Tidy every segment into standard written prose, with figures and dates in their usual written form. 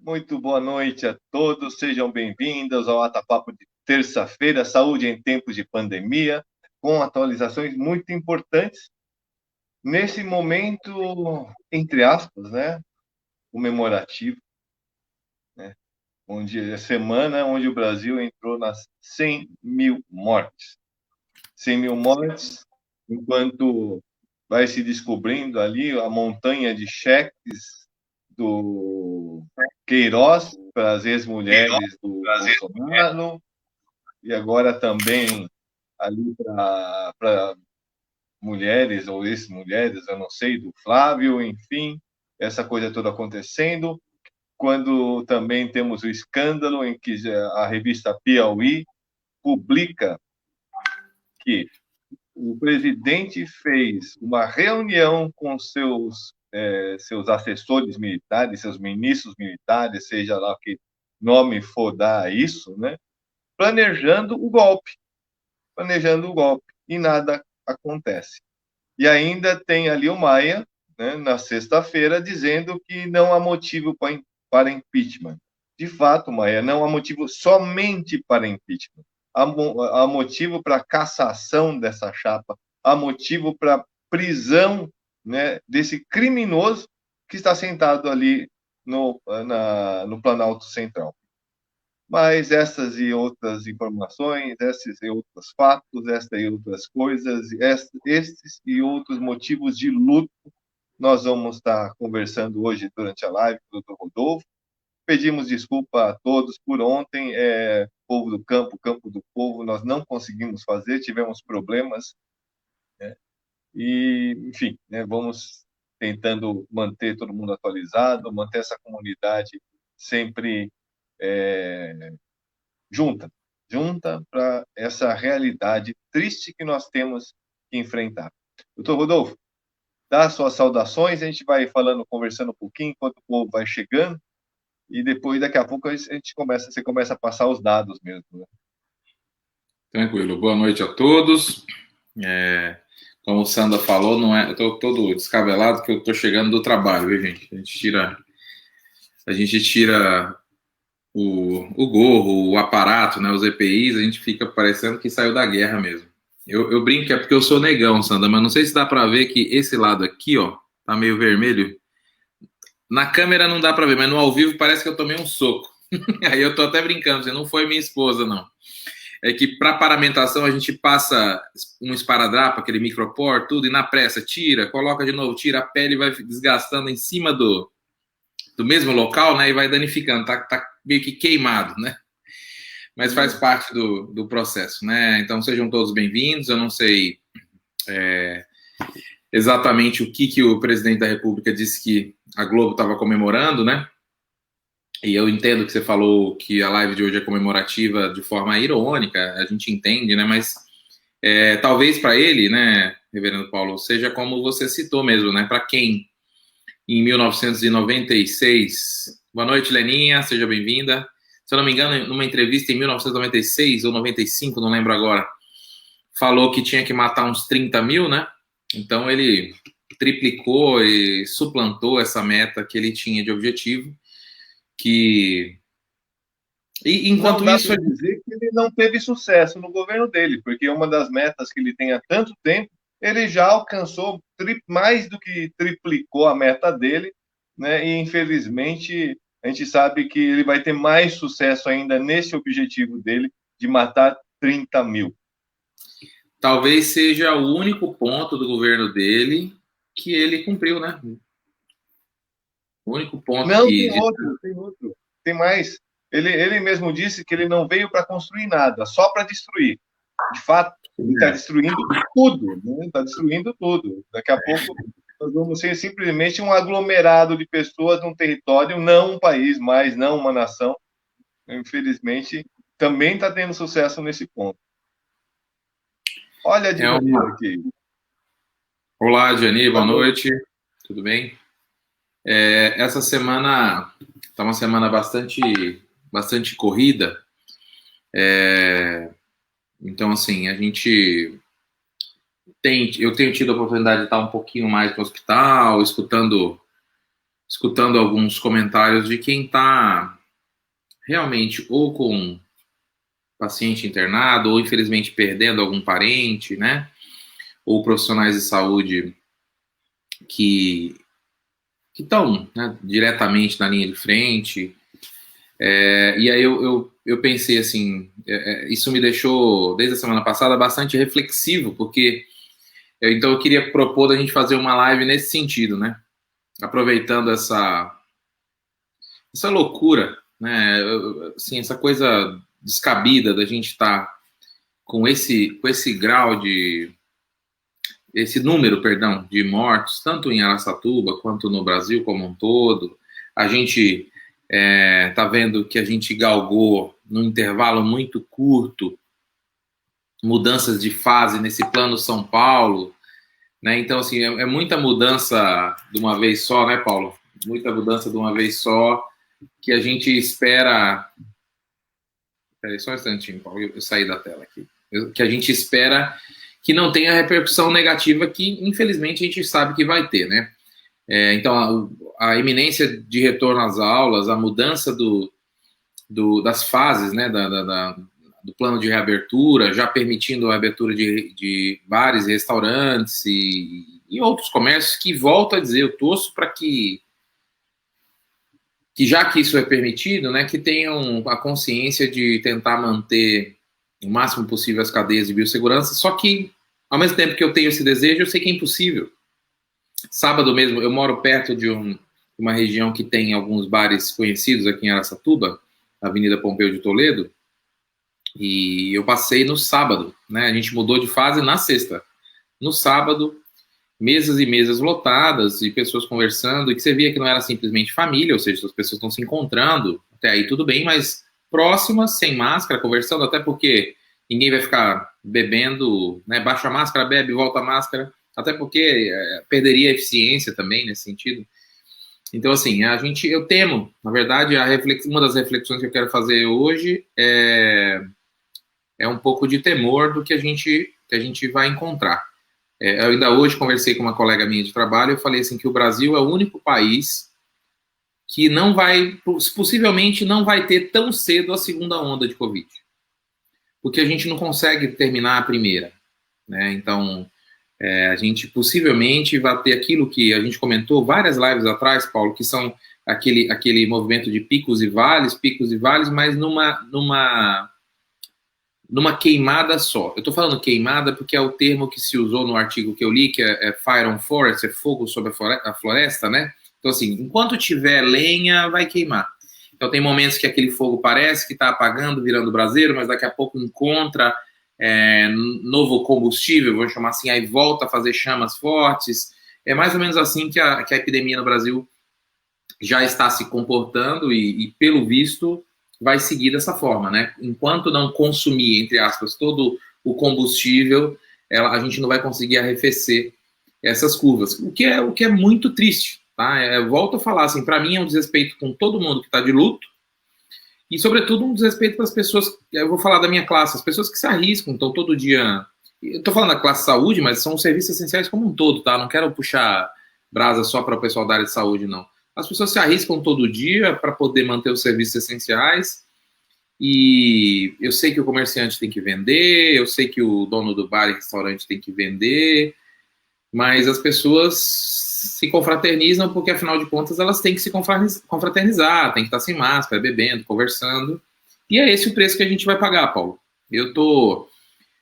Muito boa noite a todos, sejam bem-vindos ao Atapapo de terça-feira, saúde em tempos de pandemia, com atualizações muito importantes nesse momento, entre aspas, né, comemorativo, né, onde a semana onde o Brasil entrou nas 100 mil mortes. 100 mil mortes, enquanto vai se descobrindo ali a montanha de cheques do Queiroz para as ex-mulheres do Bolsonaro, e agora também ali para mulheres ou ex-mulheres, eu não sei, do Flávio, enfim, essa coisa toda acontecendo. Quando também temos o escândalo em que a revista Piauí publica que o presidente fez uma reunião com seus assessores militares, seus ministros militares, seja lá que nome for dar a isso, né? Planejando o golpe, e nada acontece. E ainda tem ali o Maia, né, na sexta-feira, dizendo que não há motivo para impeachment. De fato, Maia, não há motivo somente para impeachment. Há motivo para cassação dessa chapa, há motivo para prisão, né, desse criminoso que está sentado ali no Planalto Central. Mas essas e outras informações, esses e outros fatos, estas e outras coisas, estes e outros motivos de luto, nós vamos estar conversando hoje durante a live com o Dr. Rodolfo. Pedimos desculpa a todos por ontem, povo do campo, campo do povo, nós não conseguimos fazer, tivemos problemas, né? E, enfim, né, vamos tentando manter todo mundo atualizado, manter essa comunidade sempre é, junta para essa realidade triste que nós temos que enfrentar. Doutor Rodolfo, dá suas saudações, a gente vai falando, conversando um pouquinho enquanto o povo vai chegando, e depois, daqui a pouco, você começa a passar os dados mesmo, né? Tranquilo. Boa noite a todos. Como o Sandra falou, não é, eu tô todo descabelado que eu tô chegando do trabalho, viu, gente? A gente tira o gorro, o aparato, né, os EPIs, a gente fica parecendo que saiu da guerra mesmo. Eu brinco que é porque eu sou negão, Sandra, mas não sei se dá pra ver que esse lado aqui, ó, tá meio vermelho. Na câmera não dá pra ver, mas no ao vivo parece que eu tomei um soco. Aí eu tô até brincando, você não foi minha esposa, não. É que para paramentação a gente passa um esparadrapo, aquele micropor, tudo, e na pressa tira, coloca de novo, tira, a pele vai desgastando em cima do mesmo local, né, e vai danificando, tá meio que queimado, né, mas faz parte do processo, né, então sejam todos bem-vindos. Eu não sei exatamente o que o presidente da República disse que a Globo estava comemorando, né, e eu entendo que você falou que a live de hoje é comemorativa de forma irônica, a gente entende, né, mas talvez para ele, né, Reverendo Paulo, seja como você citou mesmo, né? Para quem em 1996, boa noite, Leninha, seja bem-vinda. Se eu não me engano, numa entrevista em 1996 ou 95, não lembro agora, falou que tinha que matar uns 30 mil, né? Então ele triplicou e suplantou essa meta que ele tinha de objetivo, que e Não enquanto dá isso para dizer que ele não teve sucesso no governo dele, porque uma das metas que ele tem há tanto tempo, ele já alcançou mais do que triplicou a meta dele, né? E infelizmente a gente sabe que ele vai ter mais sucesso ainda nesse objetivo dele de matar 30 mil. talvez seja o único ponto do governo dele que ele cumpriu, né? O único ponto Não, que tem mais. Ele mesmo disse que ele não veio para construir nada, só para destruir. De fato, ele está destruindo tudo, né? Está destruindo tudo. Daqui a pouco nós vamos ser simplesmente um aglomerado de pessoas num território, não um país mais, não uma nação. Infelizmente, também está tendo sucesso nesse ponto. Olha a é Divani uma... aqui. Olá, Gianni, Boa boa noite. noite, tudo bem? Essa semana está uma semana bastante corrida, então assim, eu tenho tido a oportunidade de estar um pouquinho mais no hospital, escutando escutando alguns comentários de quem está realmente ou com paciente internado, ou infelizmente perdendo algum parente, né? Ou profissionais de saúde que estão, né, diretamente na linha de frente. E aí eu pensei assim, isso me deixou, desde a semana passada, bastante reflexivo, porque então eu queria propor da gente fazer uma live nesse sentido, né? Aproveitando essa loucura, né? Assim, essa coisa descabida da gente estar com esse grau de esse número, perdão, de mortos, tanto em Araçatuba quanto no Brasil como um todo. A gente está vendo que a gente galgou, num intervalo muito curto, mudanças de fase nesse plano São Paulo, né? Então, assim, é muita mudança de uma vez só, né, Paulo? Muita mudança de uma vez só, que a gente espera... Peraí, só um instantinho, Paulo, eu saí da tela aqui. Que a gente espera que não tenha a repercussão negativa que, infelizmente, a gente sabe que vai ter, né? Então, a iminência de retorno às aulas, a mudança das fases, né, do plano de reabertura, já permitindo a abertura de bares, restaurantes e outros comércios, que, volto a dizer, eu torço para que já que isso é permitido, né, que tenham a consciência de tentar manter o máximo possível as cadeias de biossegurança, só que, ao mesmo tempo que eu tenho esse desejo, eu sei que é impossível. Sábado mesmo, eu moro perto de uma região que tem alguns bares conhecidos aqui em Araçatuba, Avenida Pompeu de Toledo, e eu passei no sábado, né, a gente mudou de fase na sexta. No sábado, mesas e mesas lotadas, e pessoas conversando, e que você via que não era simplesmente família, ou seja, as pessoas estão se encontrando, até aí tudo bem, mas próximas, sem máscara, conversando, até porque ninguém vai ficar bebendo, né, baixa a máscara, bebe, volta a máscara, até porque perderia a eficiência também nesse sentido. Então, assim, eu temo, na verdade, uma das reflexões que eu quero fazer hoje é um pouco de temor do que a gente vai encontrar. Eu ainda hoje conversei com uma colega minha de trabalho, eu falei assim que o Brasil é o único país que não vai, possivelmente não vai ter tão cedo a segunda onda de Covid, porque a gente não consegue terminar a primeira, né? Então, a gente possivelmente vai ter aquilo que a gente comentou várias lives atrás, Paulo, que são aquele movimento de picos e vales, mas numa queimada só. Eu estou falando queimada porque é o termo que se usou no artigo que eu li, que é fire on forest, é fogo sobre a floresta, né? Então, assim, enquanto tiver lenha, vai queimar. Então, tem momentos que aquele fogo parece que está apagando, virando braseiro, mas daqui a pouco encontra novo combustível, vamos chamar assim, aí volta a fazer chamas fortes. É mais ou menos assim que a epidemia no Brasil já está se comportando e pelo visto, vai seguir dessa forma, né? Enquanto não consumir, entre aspas, todo o combustível, a gente não vai conseguir arrefecer essas curvas, o que é muito triste, tá? Eu volto a falar, assim, para mim é um desrespeito com todo mundo que está de luto e, sobretudo, um desrespeito para as pessoas, eu vou falar da minha classe, as pessoas que se arriscam, então todo dia... Eu estou falando da classe saúde, mas são serviços essenciais como um todo, tá? Não quero puxar brasa só para o pessoal da área de saúde, não. As pessoas se arriscam todo dia para poder manter os serviços essenciais e eu sei que o comerciante tem que vender, eu sei que o dono do bar e restaurante tem que vender, mas as pessoas se confraternizam porque, afinal de contas, elas têm que se confraternizar, têm que estar sem máscara, bebendo, conversando, e é esse o preço que a gente vai pagar, Paulo. Eu estou,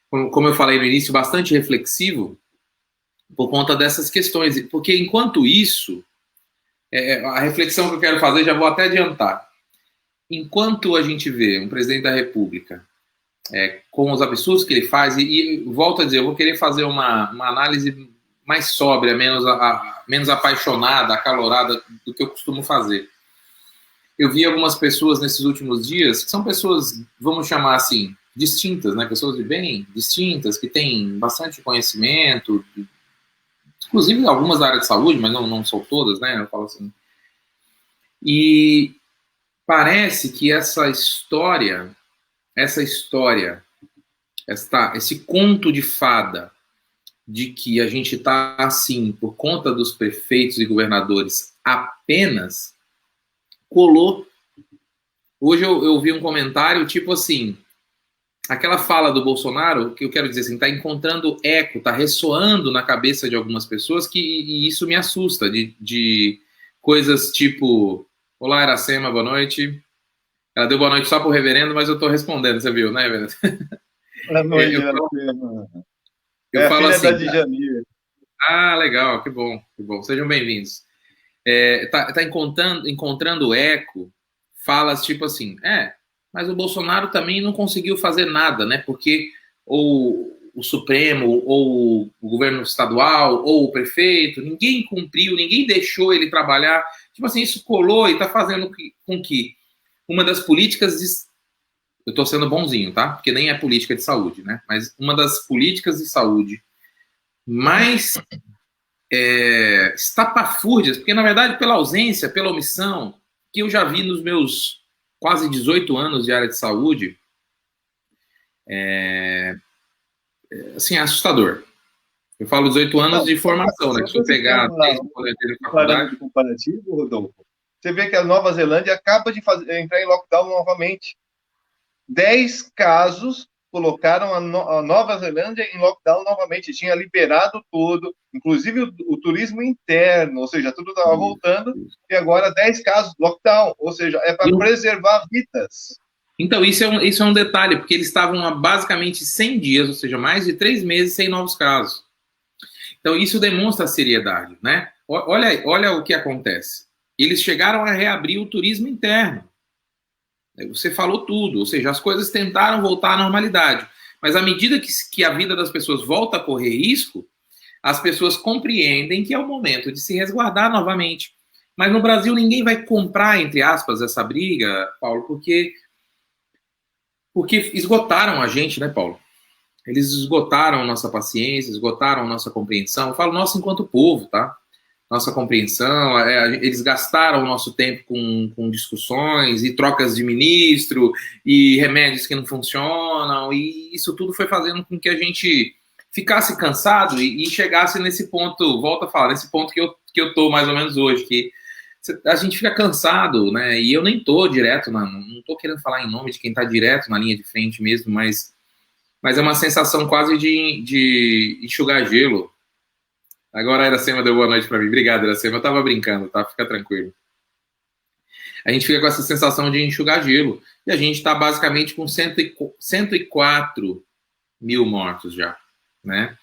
como eu falei no início, bastante reflexivo por conta dessas questões, porque enquanto isso, a reflexão que eu quero fazer, já vou até adiantar. Enquanto a gente vê um presidente da República com os absurdos que ele faz, e volto a dizer, eu vou querer fazer uma análise mais sóbria, menos apaixonada, acalorada do que eu costumo fazer. Eu vi algumas pessoas nesses últimos dias, que são pessoas, vamos chamar assim, distintas, né? Pessoas de bem distintas, que têm bastante conhecimento, inclusive algumas da área de saúde, mas não são todas, né? Eu falo assim. E parece que esse conto de fada de que a gente está assim por conta dos prefeitos e governadores apenas, colou. Hoje eu vi um comentário tipo assim, aquela fala do Bolsonaro, que eu quero dizer assim, está encontrando eco, está ressoando na cabeça de algumas pessoas, e isso me assusta, de coisas tipo, olá, Iracema, boa noite. Ela deu boa noite só pro reverendo, mas eu estou respondendo, você viu, né, reverendo? Boa noite, Eu, Iracema. eu É a falo filha da assim, Djanira. legal, que bom, sejam bem-vindos. Tá encontrando eco, falas tipo assim, mas o Bolsonaro também não conseguiu fazer nada, né? Porque o Supremo, ou o governo estadual, ou o prefeito, ninguém cumpriu, ninguém deixou ele trabalhar. Tipo assim, isso colou e tá fazendo com que uma das políticas eu estou sendo bonzinho, tá? Porque nem é política de saúde, né? Mas uma das políticas de saúde mais estapafúrdias, porque na verdade pela ausência, pela omissão, que eu já vi nos meus quase 18 anos de área de saúde, assim, é assustador. Eu falo 18 anos Não, de formação, né? só Se para eu você ter pegar 10 de um faculdade. parâmetro comparativo, Rodolfo, você vê que a Nova Zelândia acaba de entrar em lockdown novamente. 10 casos colocaram a Nova Zelândia em lockdown novamente. Tinha liberado tudo, inclusive o turismo interno, ou seja, tudo estava voltando, e agora 10 casos, lockdown, ou seja, é para preservar vidas. Então, isso é um detalhe, porque eles estavam há basicamente 100 dias, ou seja, mais de 3 meses sem novos casos. Então, isso demonstra a seriedade, né? Olha o que acontece. Eles chegaram a reabrir o turismo interno. Você falou tudo, ou seja, as coisas tentaram voltar à normalidade. Mas à medida que a vida das pessoas volta a correr risco, as pessoas compreendem que é o momento de se resguardar novamente. Mas no Brasil ninguém vai comprar, entre aspas, essa briga, Paulo, porque esgotaram a gente, né, Paulo? Eles esgotaram nossa paciência, esgotaram nossa compreensão. Eu falo nossa enquanto povo, tá? Nossa compreensão, eles gastaram o nosso tempo com discussões e trocas de ministro e remédios que não funcionam, e isso tudo foi fazendo com que a gente ficasse cansado e chegasse nesse ponto, volto a falar, nesse ponto que eu tô mais ou menos hoje, que a gente fica cansado, né? E eu nem tô direto, não tô querendo falar em nome de quem tá direto na linha de frente mesmo, mas é uma sensação quase de enxugar gelo. Agora a Iracema deu boa noite para mim. Obrigado, Iracema. Eu tava brincando, tá? Fica tranquilo. A gente fica com essa sensação de enxugar gelo. E a gente está basicamente com 104 mil mortos já, né?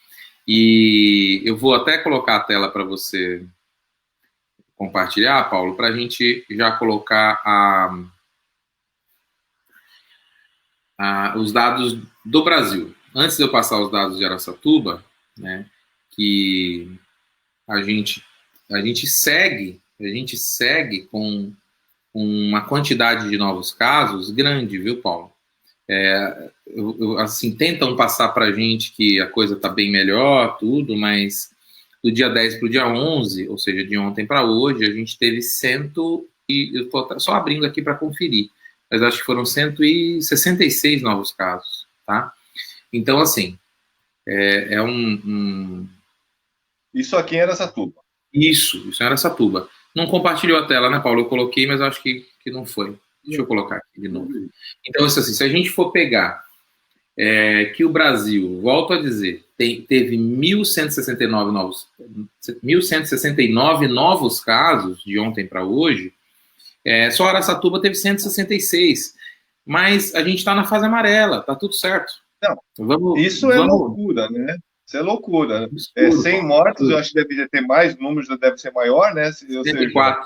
E eu vou até colocar a tela para você compartilhar, Paulo, para a gente já colocar os dados do Brasil. Antes de eu passar os dados de Araçatuba, né, que a gente segue com uma quantidade de novos casos grande, viu, Paulo? Assim, tentam passar para a gente que a coisa está bem melhor, tudo, mas do dia 10 para o dia 11, ou seja, de ontem para hoje, a gente teve eu estou só abrindo aqui para conferir, mas acho que foram 166 novos casos, tá? Então, assim, Isso aqui em Araçatuba. Isso era Araçatuba. Não compartilhou a tela, né, Paulo? Eu coloquei, mas acho que não foi. Deixa eu colocar aqui de novo. Então, assim, se a gente for pegar que o Brasil, volto a dizer, teve 1.169 novos casos de ontem para hoje, só Araçatuba teve 166. Mas a gente está na fase amarela, tá tudo certo. Não, isso é loucura, né? Isso é loucura. 100 mortos, eu acho que deve ter mais, o número já deve ser maior, né? 104.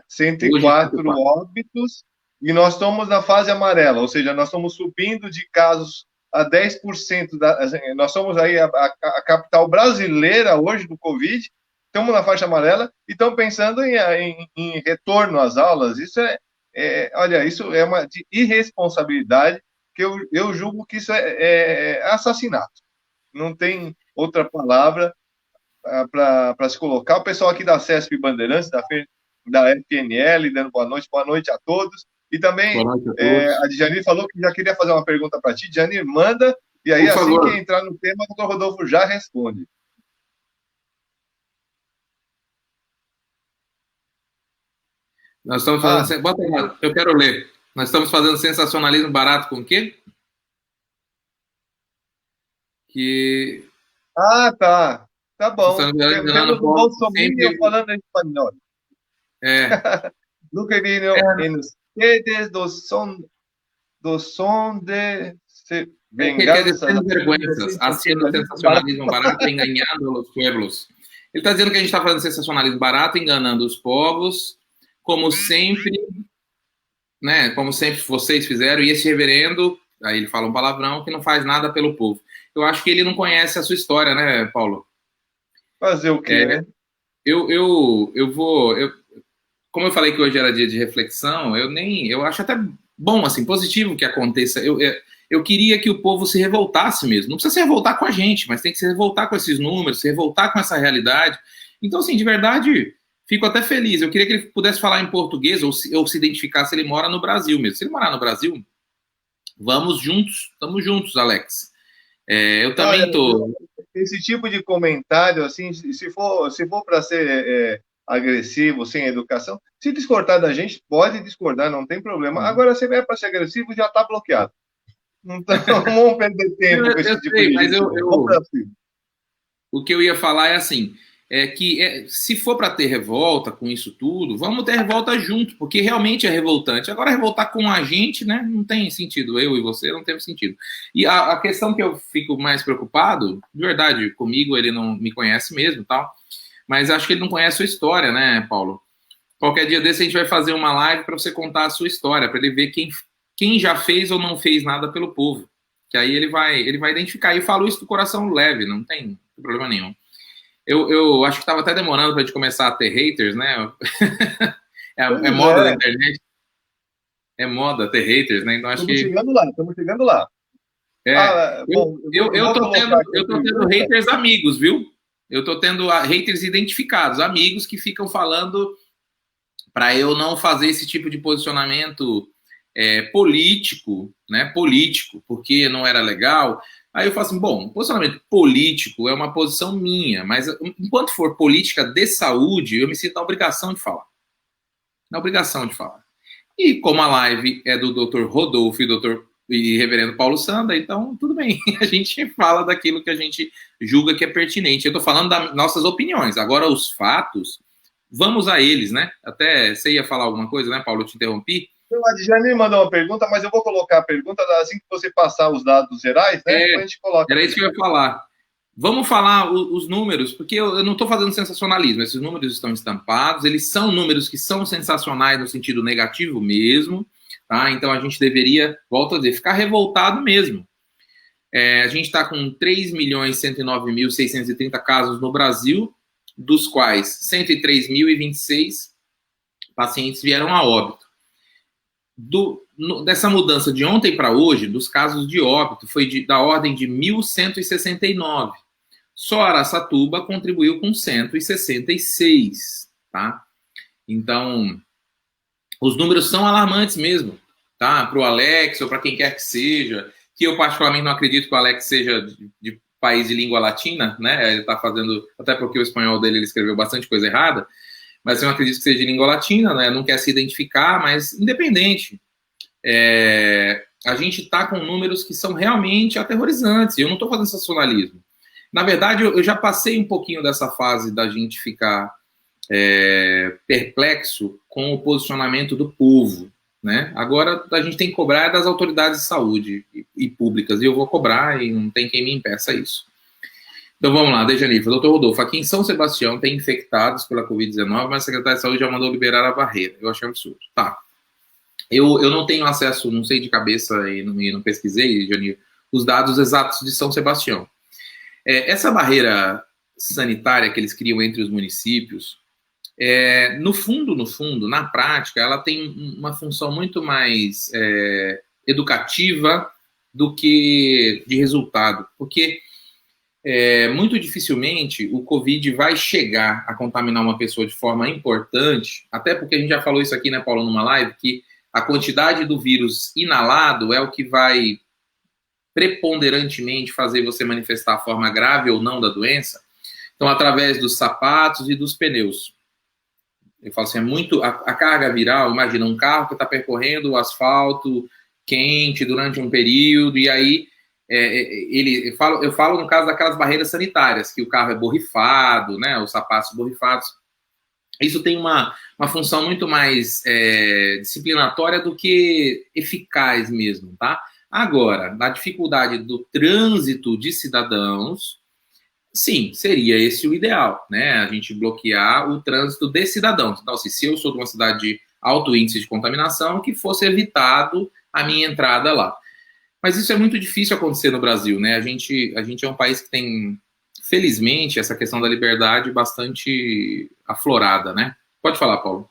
104 óbitos, e nós estamos na fase amarela, ou seja, nós estamos subindo de casos a 10%. Nós somos aí a capital brasileira hoje do Covid, estamos na faixa amarela e estamos pensando em retorno às aulas. Isso olha, isso é uma irresponsabilidade que eu julgo que isso é assassinato. Não tem outra palavra para se colocar. O pessoal aqui da CESP Bandeirantes, da FNL, dando boa noite a todos. E também a Djanir falou que já queria fazer uma pergunta para ti. Djanir, manda, E aí, Por assim que favor. entrar no tema, o doutor Rodolfo já responde. Nós estamos Ah, fazendo. Bota lá, eu quero ler. Nós estamos fazendo sensacionalismo barato com o quê? Que tá. Tá bom. estamos enganando o Temos um povo bolsominion sempre. falando espanhol. É, Nunca vino en ustedes do som de que é de vengança da vergüenzas, haciendo sensacionalismo barato. sensacionalismo barato, enganando os pueblos. Ele está dizendo que a gente está fazendo sensacionalismo barato, enganando os povos, como sempre, né? Como sempre vocês fizeram, e esse reverendo, aí ele fala um palavrão, que não faz nada pelo povo. Eu acho que ele não conhece a sua história, né, Paulo? Fazer o quê, né? Eu vou. Como eu falei que hoje era dia de reflexão, eu acho até bom, assim, positivo que aconteça. Eu queria que o povo se revoltasse mesmo. Não precisa se revoltar com a gente, mas tem que se revoltar com esses números, se revoltar com essa realidade. Então, assim, de verdade, fico até feliz. Eu queria que ele pudesse falar em português ou se identificar se ele mora no Brasil mesmo. Se ele morar no Brasil, vamos juntos, estamos juntos, Alex. Eu Olha, também tô. esse tipo de comentário, assim, se for para ser agressivo, sem educação, se discordar da gente, pode discordar, não tem problema. Agora, se é para ser agressivo, já está bloqueado. Então, vamos perder tempo com Eu esse tipo sei, de mas gente. Vamos para cima. o que eu ia falar é assim, se for para ter revolta com isso tudo, vamos ter revolta junto, porque realmente é revoltante. Agora, revoltar com a gente, né, não tem sentido. Eu e você não tem sentido. E a questão que eu fico mais preocupado, de verdade, comigo ele não me conhece mesmo, tal, mas acho que ele não conhece a sua história, né, Paulo? Qualquer dia desse a gente vai fazer uma live para você contar a sua história, para ele ver quem já fez ou não fez nada pelo povo. Que aí ele vai identificar. E eu falo isso do coração leve, não tem problema nenhum. Eu acho que estava até demorando para a gente começar a ter haters, né? É Pois moda da é, internet, é moda ter haters, né? Então acho estamos que chegando lá, estamos chegando lá. é. Ah, bom, eu Eu vou tô tendo, colocar aqui a eu tô tendo pergunta. haters amigos, viu? Eu tô tendo haters identificados, amigos que ficam falando para eu não fazer esse tipo de posicionamento político, né? Político, porque não era legal. Aí eu falo assim, bom, posicionamento político é uma posição minha, mas enquanto for política de saúde, eu me sinto na obrigação de falar. Na obrigação de falar. E como a live é do Dr. Rodolfo e Reverendo Paulo Sanda, então tudo bem, a gente fala daquilo que a gente julga que é pertinente. Eu estou falando das nossas opiniões. Agora, os fatos, vamos a eles, né? Até você ia falar alguma coisa, né, Paulo? Eu te interrompi. A Djane mandou uma pergunta, mas eu vou colocar a pergunta assim que você passar os dados gerais, né? Depois a gente coloca. Era isso que eu ia falar. Vamos falar os números, porque eu não estou fazendo sensacionalismo. Esses números estão estampados, eles são números que são sensacionais no sentido negativo mesmo, tá? Então a gente deveria, volto a dizer, ficar revoltado mesmo. A gente está com 3.109.630 casos no Brasil, dos quais 103.026 pacientes vieram a óbito. Dessa mudança de ontem para hoje, dos casos de óbito, foi da ordem de 1.169. Só Araçatuba contribuiu com 166, tá? Então, os números são alarmantes mesmo, tá? Para o Alex ou para quem quer que seja, que eu particularmente não acredito que o Alex seja de país de língua latina, né? Ele está fazendo, até porque o espanhol dele ele escreveu bastante coisa errada, mas eu não acredito que seja de língua latina, né? Não quer se identificar, mas independente. A gente está com números que são realmente aterrorizantes. Eu não estou fazendo sensacionalismo. Na verdade, eu já passei um pouquinho dessa fase da gente ficar perplexo com o posicionamento do povo, né? Agora a gente tem que cobrar das autoridades de saúde e públicas, e eu vou cobrar e não tem quem me impeça isso. Então vamos lá, Dejanifa. Doutor Rodolfo, aqui em São Sebastião tem infectados pela Covid-19, mas a Secretaria de Saúde já mandou liberar a barreira. Eu achei um absurdo. Tá. Eu não tenho acesso, não sei de cabeça e não pesquisei, Janir, os dados exatos de São Sebastião. Essa barreira sanitária que eles criam entre os municípios, no fundo, na prática, ela tem uma função muito mais educativa do que de resultado, porque muito dificilmente o Covid vai chegar a contaminar uma pessoa de forma importante, até porque a gente já falou isso aqui, né, Paulo, numa live, que a quantidade do vírus inalado é o que vai preponderantemente fazer você manifestar a forma grave ou não da doença? Então, através dos sapatos e dos pneus. Eu falo assim, é muito... A carga viral, imagina um carro que está percorrendo o asfalto quente durante um período, e aí eu falo no caso daquelas barreiras sanitárias, que o carro é borrifado, né, os sapatos borrifados. Isso tem uma função muito mais disciplinatória do que eficaz mesmo, tá? Agora, na dificuldade do trânsito de cidadãos, sim, seria esse o ideal, né? A gente bloquear o trânsito de cidadãos. Então, assim, se eu sou de uma cidade de alto índice de contaminação, que fosse evitado a minha entrada lá. Mas isso é muito difícil acontecer no Brasil, né? A gente é um país que tem, felizmente, essa questão da liberdade bastante aflorada, né? Pode falar, Paulo.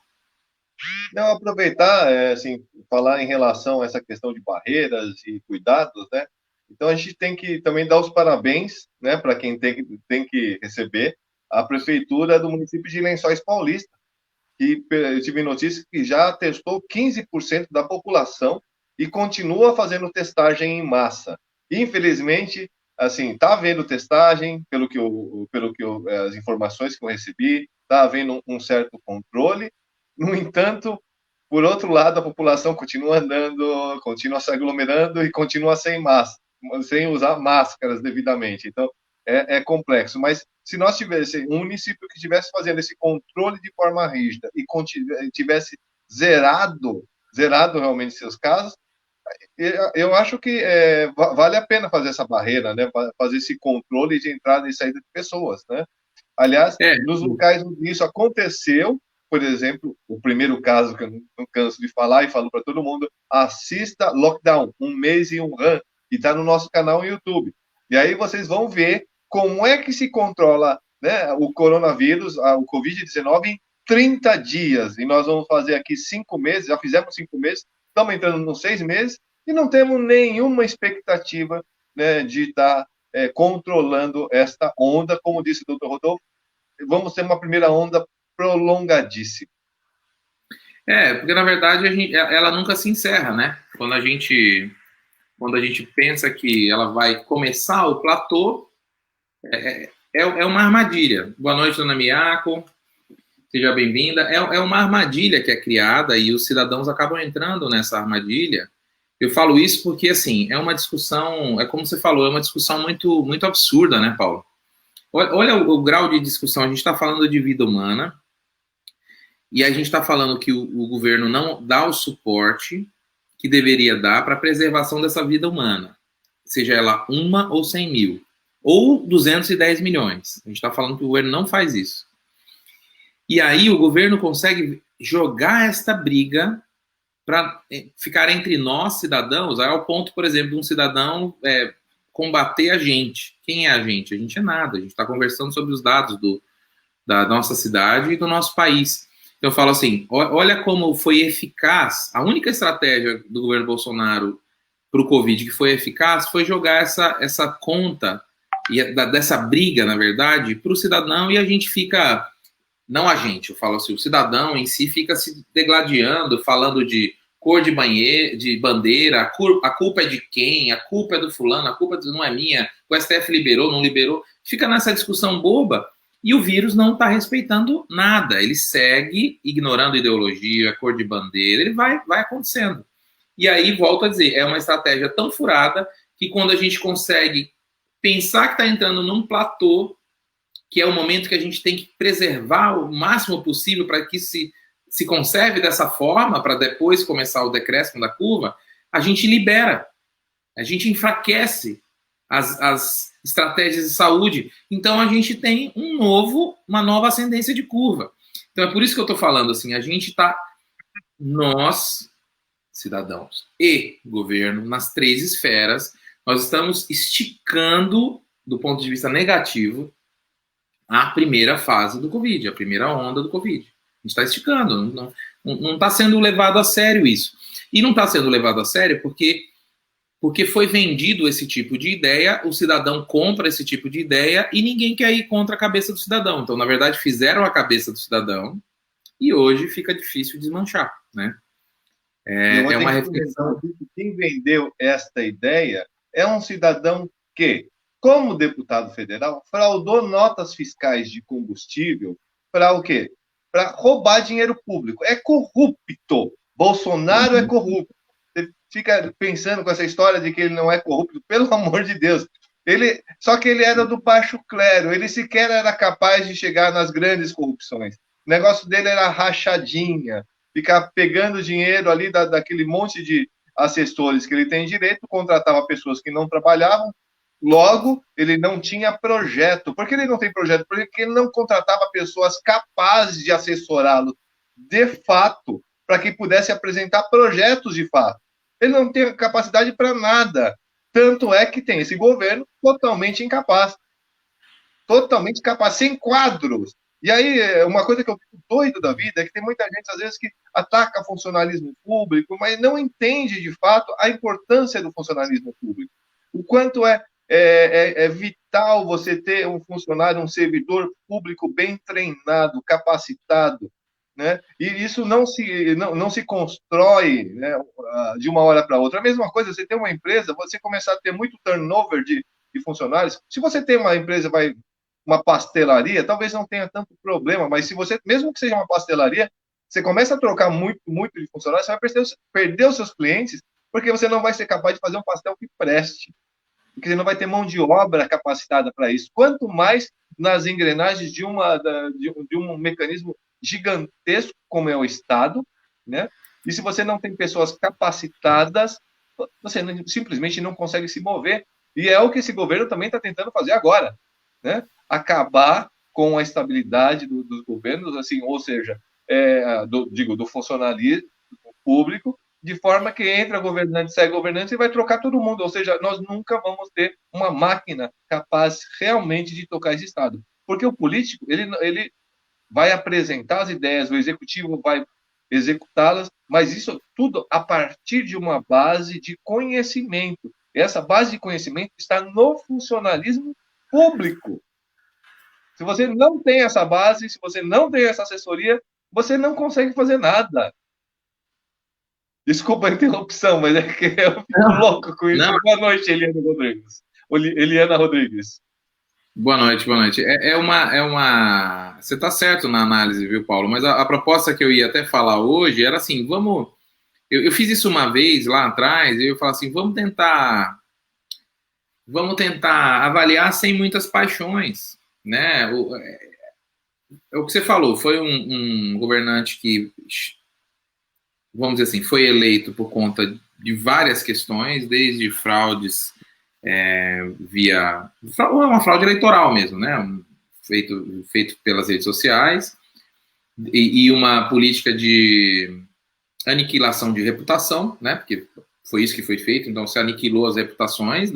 Não, aproveitar, assim, falar em relação a essa questão de barreiras e cuidados, né? Então, a gente tem que também dar os parabéns, né, para quem tem que receber, a Prefeitura do município de Lençóis Paulista, que eu tive notícia que já testou 15% da população e continua fazendo testagem em massa. Infelizmente, assim, está havendo testagem, as informações que eu recebi, está havendo um certo controle. No entanto, por outro lado, a população continua andando, continua se aglomerando e continua sem usar máscaras devidamente. Então, é complexo. Mas se nós tivéssemos um município que estivesse fazendo esse controle de forma rígida e tivesse zerado realmente seus casos, eu acho que vale a pena fazer essa barreira, né? Fazer esse controle de entrada e saída de pessoas, né? Aliás, nos locais onde isso aconteceu, por exemplo, o primeiro caso que eu não canso de falar e falo para todo mundo, assista Lockdown, um mês e um run, que está no nosso canal no YouTube. E aí vocês vão ver como é que se controla, né, o coronavírus, o Covid-19 em 30 dias. E nós vamos fazer aqui 5 meses, já fizemos 5 meses, estamos entrando nos 6 meses e não temos nenhuma expectativa, né, de estar controlando esta onda, como disse o Dr. Rodolfo, vamos ter uma primeira onda prolongadíssima. Porque na verdade ela nunca se encerra, né? Quando a gente pensa que ela vai começar o platô, é uma armadilha. Boa noite, dona Miyako. Seja bem-vinda. É uma armadilha que é criada e os cidadãos acabam entrando nessa armadilha. Eu falo isso porque, assim, é uma discussão, é como você falou, é uma discussão muito, muito absurda, né, Paulo? Olha o grau de discussão. A gente está falando de vida humana e a gente está falando que o governo não dá o suporte que deveria dar para a preservação dessa vida humana, seja ela 1 ou 100 mil, ou 210 milhões. A gente está falando que o governo não faz isso. E aí o governo consegue jogar esta briga para ficar entre nós, cidadãos, ao ponto, por exemplo, de um cidadão combater a gente. Quem é a gente? A gente é nada. A gente está conversando sobre os dados da nossa cidade e do nosso país. Então eu falo assim, olha como foi eficaz, a única estratégia do governo Bolsonaro para o Covid que foi eficaz foi jogar essa conta, dessa briga, na verdade, para o cidadão, e a gente fica, não a gente, eu falo assim, o cidadão em si fica se degladiando, falando de cor de bandeira, a culpa é de quem, a culpa é do fulano, a culpa não é minha, o STF liberou, não liberou, fica nessa discussão boba. E o vírus não está respeitando nada. Ele segue ignorando ideologia, cor de bandeira, ele vai acontecendo. E aí, volto a dizer, é uma estratégia tão furada que quando a gente consegue pensar que está entrando num platô, que é o momento que a gente tem que preservar o máximo possível para que se conserve dessa forma, para depois começar o decréscimo da curva, a gente libera, a gente enfraquece as estratégias de saúde. Então a gente tem uma nova ascendência de curva. Então é por isso que eu estou falando assim, a gente está, nós, cidadãos e governo, nas 3 esferas, nós estamos esticando, do ponto de vista negativo, a primeira fase do Covid, a primeira onda do Covid. A gente está esticando, não está sendo levado a sério isso. E não está sendo levado a sério porque foi vendido esse tipo de ideia, o cidadão compra esse tipo de ideia e ninguém quer ir contra a cabeça do cidadão. Então, na verdade, fizeram a cabeça do cidadão e hoje fica difícil desmanchar, né? É uma reflexão. Quem vendeu esta ideia é um cidadão que, como deputado federal, fraudou notas fiscais de combustível para o quê? Para roubar dinheiro público. É corrupto. Bolsonaro é corrupto. Você fica pensando com essa história de que ele não é corrupto, pelo amor de Deus. Só que ele era do baixo clero, ele sequer era capaz de chegar nas grandes corrupções. O negócio dele era rachadinha, ficar pegando dinheiro ali daquele monte de assessores que ele tem direito, contratava pessoas que não trabalhavam, logo ele não tinha projeto. Por que ele não tem projeto? Porque ele não contratava pessoas capazes de assessorá-lo de fato, para que pudesse apresentar projetos de fato. Ele não tem capacidade para nada. Tanto é que tem esse governo totalmente incapaz. Totalmente capaz, sem quadros. E aí, uma coisa que eu fico doido da vida é que tem muita gente, às vezes, que ataca funcionalismo público, mas não entende, de fato, a importância do funcionalismo público. O quanto é vital você ter um funcionário, um servidor público bem treinado, capacitado, né? E isso não se constrói, né, de uma hora para outra. A mesma coisa, você tem uma empresa, você começar a ter muito turnover de funcionários. Se você tem uma empresa, uma pastelaria, talvez não tenha tanto problema, mas se você, mesmo que seja uma pastelaria, você começa a trocar muito, muito de funcionários, você vai perder os seus clientes, porque você não vai ser capaz de fazer um pastel que preste, porque você não vai ter mão de obra capacitada para isso. Quanto mais nas engrenagens de um mecanismo gigantesco como é o Estado, né? E se você não tem pessoas capacitadas, você simplesmente não consegue se mover. E é o que esse governo também está tentando fazer agora, né? Acabar com a estabilidade dos governos, assim, ou seja, do funcionalismo público, de forma que entra governante, sai governante e vai trocar todo mundo. Ou seja, nós nunca vamos ter uma máquina capaz realmente de tocar esse Estado. Porque o político, ele vai apresentar as ideias, o executivo vai executá-las, mas isso tudo a partir de uma base de conhecimento. E essa base de conhecimento está no funcionalismo público. Se você não tem essa base, se você não tem essa assessoria, você não consegue fazer nada. Desculpa a interrupção, mas é que eu fico louco com isso. Não. Boa noite, Eliana Rodrigues. Eliana Rodrigues. Boa noite, boa noite. Você está certo na análise, viu, Paulo? Mas a proposta que eu ia até falar hoje era assim, vamos... Eu fiz isso uma vez lá atrás, e eu falo assim, vamos tentar avaliar sem muitas paixões, né? O que você falou, foi um governante que, vamos dizer assim, foi eleito por conta de várias questões, desde fraudes via uma fraude eleitoral mesmo, né? Feito pelas redes sociais e uma política de aniquilação de reputação, né? Porque foi isso que foi feito. Então se aniquilou as reputações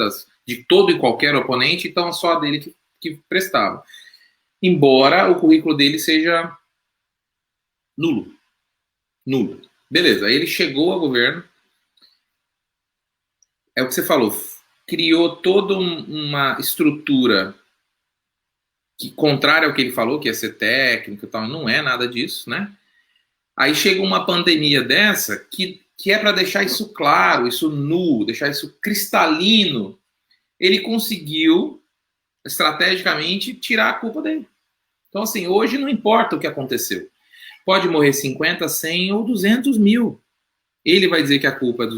de todo e qualquer oponente, então só a dele que prestava. Embora o currículo dele seja nulo. Beleza, aí ele chegou ao governo. É o que você falou, criou toda uma estrutura que, contrária ao que ele falou, que ia ser técnico e tal, não é nada disso, né? Aí chega uma pandemia dessa que é para deixar isso claro, isso nu, deixar isso cristalino. Ele conseguiu, estrategicamente, tirar a culpa dele. Então, assim, hoje não importa o que aconteceu. Pode morrer 50, 100 ou 200 mil. Ele vai dizer que a culpa é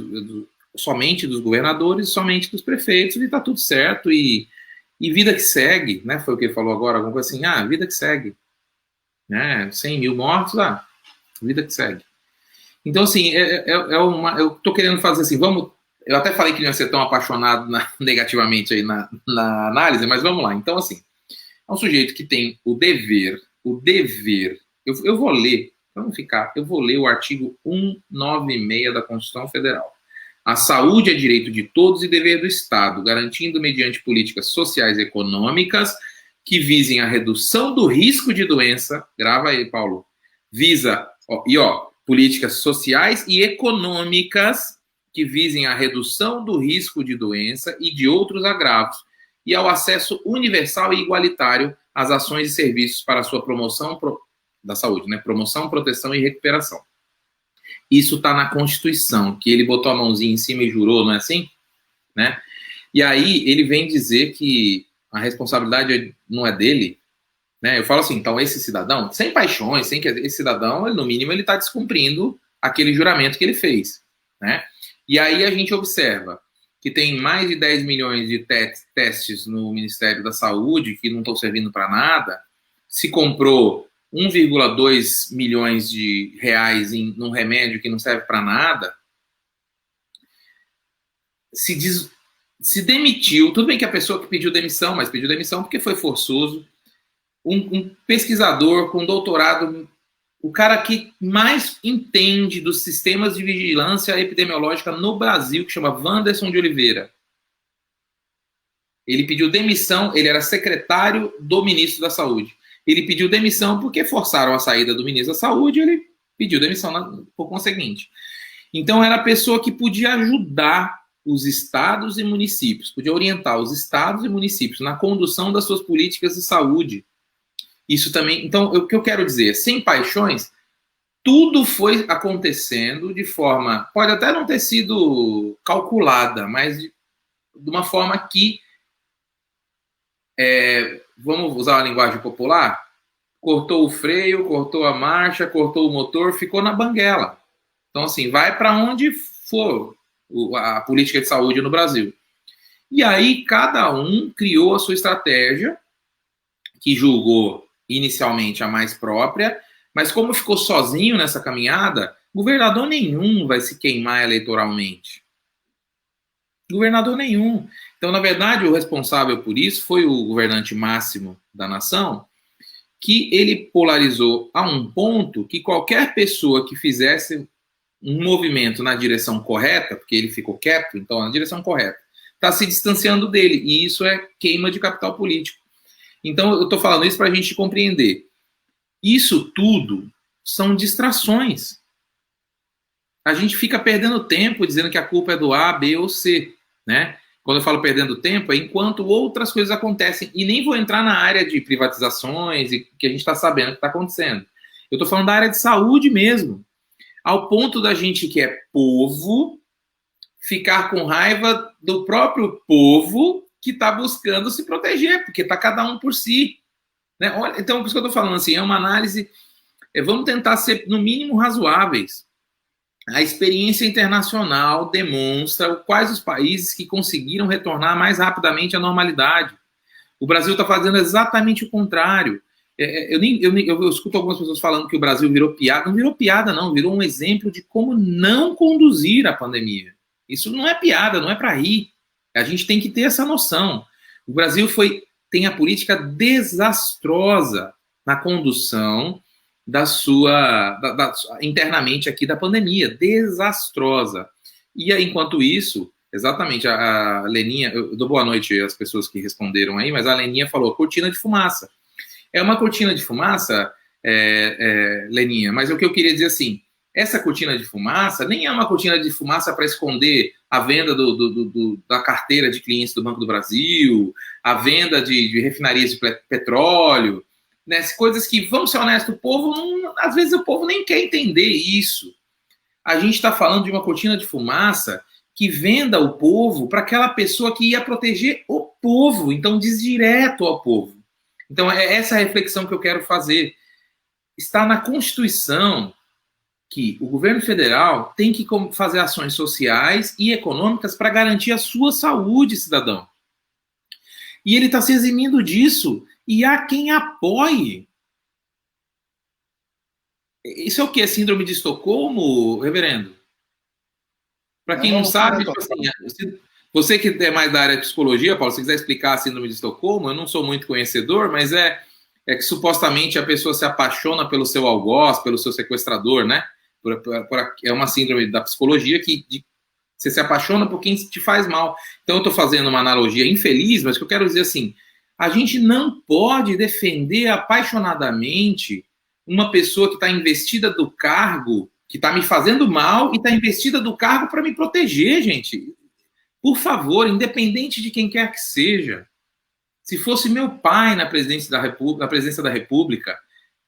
somente dos governadores, somente dos prefeitos, e está tudo certo, e vida que segue, né? Foi o que ele falou agora, alguma coisa assim, vida que segue. Né? 100 mil mortos, vida que segue. Então, assim, eu estou querendo fazer assim, eu até falei que não ia ser tão apaixonado negativamente aí na análise, mas vamos lá. Então, assim, é um sujeito que tem o dever, eu vou ler, para não ficar, eu vou ler o artigo 196 da Constituição Federal. A saúde é direito de todos e dever do Estado, garantindo mediante políticas sociais e econômicas que visem a redução do risco de doença, grava aí, Paulo, políticas sociais e econômicas que visem a redução do risco de doença e de outros agravos, e ao acesso universal e igualitário às ações e serviços para a sua promoção da saúde, né? Promoção, proteção e recuperação. Isso está na Constituição, que ele botou a mãozinha em cima e jurou, não é assim? Né? E aí ele vem dizer que a responsabilidade não é dele, né? Eu falo assim, então esse cidadão, sem paixões, sem que esse cidadão, no mínimo, ele está descumprindo aquele juramento que ele fez, né? E aí a gente observa que tem mais de 10 milhões de testes no Ministério da Saúde que não estão servindo para nada, se comprou 1,2 milhões de reais num remédio que não serve para nada, se demitiu, tudo bem que a pessoa que pediu demissão, mas pediu demissão porque foi forçoso, um pesquisador com doutorado, o cara que mais entende dos sistemas de vigilância epidemiológica no Brasil, que chama Wanderson de Oliveira. Ele pediu demissão, ele era secretário do ministro da Saúde. Ele pediu demissão porque forçaram a saída do ministro da Saúde, ele pediu demissão por conseguinte. Então, era a pessoa que podia ajudar os estados e municípios, podia orientar os estados e municípios na condução das suas políticas de saúde. Isso também. Então, o que eu quero dizer, sem paixões, tudo foi acontecendo de forma, pode até não ter sido calculada, mas de uma forma que, vamos usar a linguagem popular, cortou o freio, cortou a marcha, cortou o motor, ficou na banguela. Então, assim, vai para onde for a política de saúde no Brasil. E aí, cada um criou a sua estratégia, que julgou inicialmente a mais própria, mas como ficou sozinho nessa caminhada, governador nenhum vai se queimar eleitoralmente. Governador nenhum. Então, na verdade, o responsável por isso foi o governante máximo da nação, que ele polarizou a um ponto que qualquer pessoa que fizesse um movimento na direção correta, porque ele ficou quieto, então na direção correta, está se distanciando dele, e isso é queima de capital político. Então, eu estou falando isso para a gente compreender. Isso tudo são distrações. A gente fica perdendo tempo dizendo que a culpa é do A, B ou C, né? Quando eu falo perdendo tempo, é enquanto outras coisas acontecem. E nem vou entrar na área de privatizações e que a gente está sabendo que está acontecendo. Eu estou falando da área de saúde mesmo. Ao ponto da gente que é povo ficar com raiva do próprio povo que está buscando se proteger, porque está cada um por si. Né? Olha, então, por isso que eu estou falando assim, é uma análise, vamos tentar ser, no mínimo, razoáveis. A experiência internacional demonstra quais os países que conseguiram retornar mais rapidamente à normalidade. O Brasil está fazendo exatamente o contrário. Eu escuto algumas pessoas falando que o Brasil virou piada. Não virou piada, não. Virou um exemplo de como não conduzir a pandemia. Isso não é piada, não é para rir. A gente tem que ter essa noção. O Brasil tem a política desastrosa na condução internamente aqui da pandemia. Desastrosa. E aí, enquanto isso, exatamente, a Leninha, eu dou boa noite às pessoas que responderam aí, mas a Leninha falou cortina de fumaça. É uma cortina de fumaça, Leninha, mas o que eu queria dizer assim, essa cortina de fumaça nem é uma cortina de fumaça para esconder a venda da carteira de clientes do Banco do Brasil, a venda de refinarias de petróleo, né? Coisas que, vamos ser honestos, às vezes o povo nem quer entender isso. A gente está falando de uma cortina de fumaça que venda o povo para aquela pessoa que ia proteger o povo, então diz direto ao povo. Então, é essa a reflexão que eu quero fazer. Está na Constituição que o governo federal tem que fazer ações sociais e econômicas para garantir a sua saúde, cidadão. E ele está se eximindo disso. E há quem apoie. Isso é o quê? Síndrome de Estocolmo, reverendo? Para quem não sabe, tipo assim, você que é mais da área de psicologia, Paulo, se quiser explicar a síndrome de Estocolmo, eu não sou muito conhecedor, mas é que supostamente a pessoa se apaixona pelo seu algoz, pelo seu sequestrador, né? É uma síndrome da psicologia que você se apaixona por quem te faz mal. Então eu estou fazendo uma analogia infeliz, mas o que eu quero dizer assim, a gente não pode defender apaixonadamente uma pessoa que está investida do cargo, que está me fazendo mal e está investida do cargo para me proteger, gente. Por favor, independente de quem quer que seja. Se fosse meu pai na presidência da República,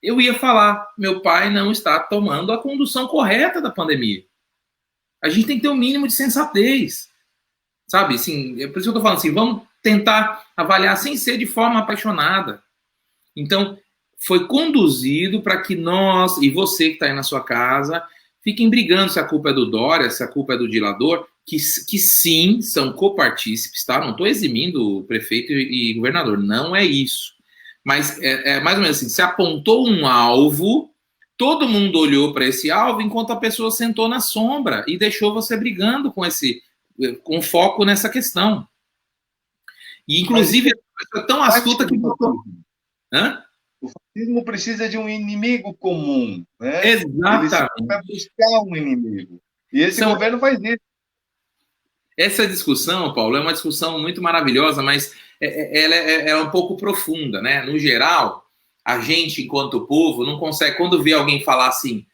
eu ia falar, meu pai não está tomando a condução correta da pandemia. A gente tem que ter um mínimo de sensatez. Sabe, assim, é por isso que eu tô falando assim, vamos tentar avaliar sem ser de forma apaixonada. Então, foi conduzido para que nós, e você que está aí na sua casa, fiquem brigando se a culpa é do Dória, se a culpa é do Dilador, que sim, são copartícipes, tá? Não estou eximindo o prefeito e governador, não é isso. Mas é mais ou menos assim, se apontou um alvo, todo mundo olhou para esse alvo, enquanto a pessoa sentou na sombra e deixou você brigando com foco nessa questão. E, inclusive, a pessoa é tão astuta que botou... Hã? O fascismo precisa de um inimigo comum, né? Exatamente. Ele vai buscar um inimigo. E esse governo faz isso. Essa discussão, Paulo, é uma discussão muito maravilhosa, mas ela é um pouco profunda, né? No geral, a gente, enquanto povo, não consegue... Quando vê alguém falar assim,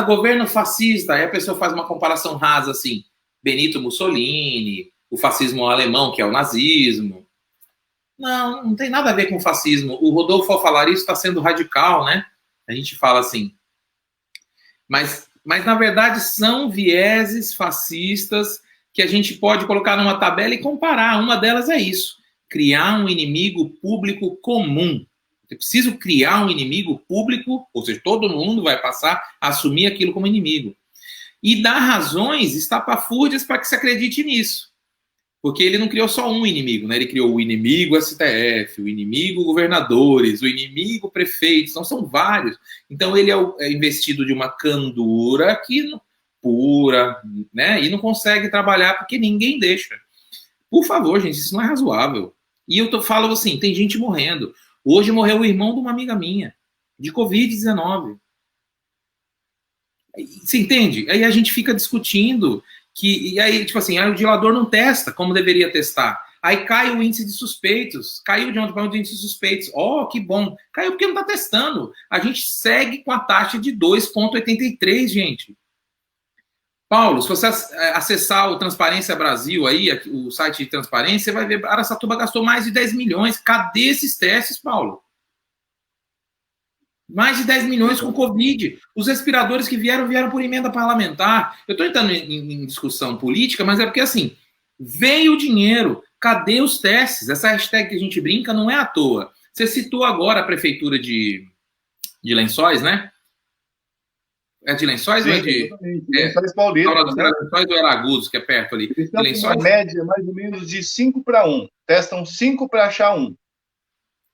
governo fascista, aí a pessoa faz uma comparação rasa assim, Benito Mussolini, o fascismo alemão, que é o nazismo. Não tem nada a ver com o fascismo. O Rodolfo, ao falar isso, está sendo radical, né? A gente fala assim. Mas na verdade, são vieses fascistas que a gente pode colocar numa tabela e comparar. Uma delas é isso. Criar um inimigo público comum. Eu preciso criar um inimigo público, ou seja, todo mundo vai passar a assumir aquilo como inimigo. E dar razões estapafúrdias para que se acredite nisso. Porque ele não criou só um inimigo, né? Ele criou o inimigo STF, o inimigo governadores, o inimigo prefeitos, então são vários. Então ele é investido de uma candura pura, né? E não consegue trabalhar porque ninguém deixa. Por favor, gente, isso não é razoável. E eu falo assim, tem gente morrendo. Hoje morreu o irmão de uma amiga minha, de Covid-19. Você entende? Aí a gente fica discutindo... E aí, tipo assim, o dilador não testa como deveria testar. Aí cai o índice de suspeitos. Caiu de ontem para o índice de suspeitos. Que bom. Caiu porque não está testando. A gente segue com a taxa de 2,83, gente. Paulo, se você acessar o Transparência Brasil, aí, o site de transparência, você vai ver que Araçatuba gastou mais de 10 milhões. Cadê esses testes, Paulo? Mais de 10 milhões com Covid. Os respiradores que vieram por emenda parlamentar. Eu estou entrando em discussão política, mas é porque, assim, veio o dinheiro. Cadê os testes? Essa hashtag que a gente brinca não é à toa. Você citou agora a prefeitura de Lençóis, né? É de Lençóis? Sim, ou é de... Lençóis Paulista. Né? Lençóis do Aragudos, que é perto ali. Eles estão com uma média mais ou menos de 5 para 1. Testam 5 para achar 1.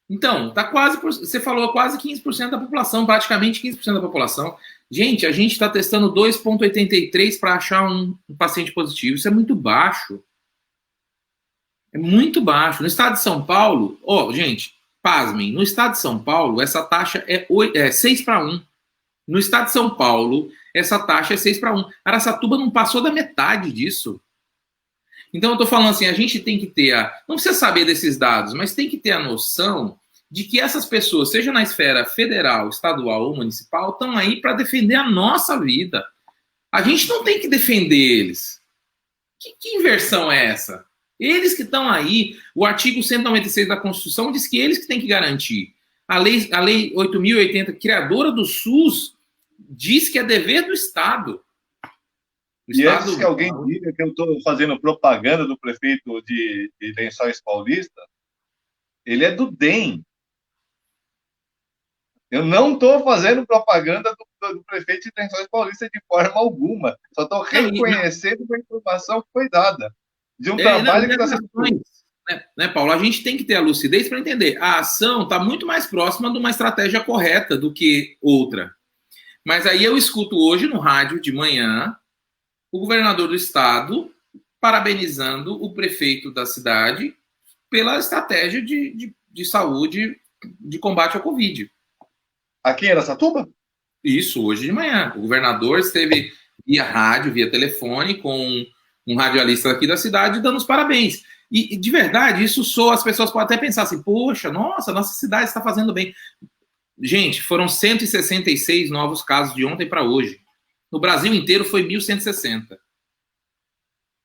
Então, tá quase, você falou quase 15% da população, praticamente 15% da população. Gente, a gente está testando 2,83 para achar um paciente positivo. Isso é muito baixo. É muito baixo. No estado de São Paulo, gente, pasmem, no estado de São Paulo, essa taxa é 6 para 1. No estado de São Paulo, essa taxa é 6 para 1. Araçatuba não passou da metade disso. Então, eu estou falando assim, a gente tem que ter não precisa saber desses dados, mas tem que ter a noção de que essas pessoas, seja na esfera federal, estadual ou municipal, estão aí para defender a nossa vida. A gente não tem que defender eles. Que inversão é essa? Eles que estão aí, o artigo 196 da Constituição diz que eles que têm que garantir. A lei 8.080, criadora do SUS, diz que é dever do Estado. E antes que alguém diga que eu estou fazendo propaganda do prefeito de Lençóis Paulista, ele é do DEM. Eu não estou fazendo propaganda do prefeito de Lençóis Paulista de forma alguma. Só estou reconhecendo a informação que foi dada. De um trabalho que está sendo feito. Né, Paulo? A gente tem que ter a lucidez para entender. A ação está muito mais próxima de uma estratégia correta do que outra. Mas aí eu escuto hoje no rádio de manhã o governador do estado parabenizando o prefeito da cidade pela estratégia de saúde de combate ao Covid. Aqui em Araçatuba? Isso, hoje de manhã. O governador esteve via rádio, via telefone, com um radialista aqui da cidade dando os parabéns. E de verdade, isso soa, as pessoas podem até pensar assim, poxa, nossa cidade está fazendo bem. Gente, foram 166 novos casos de ontem para hoje. No Brasil inteiro foi 1.160.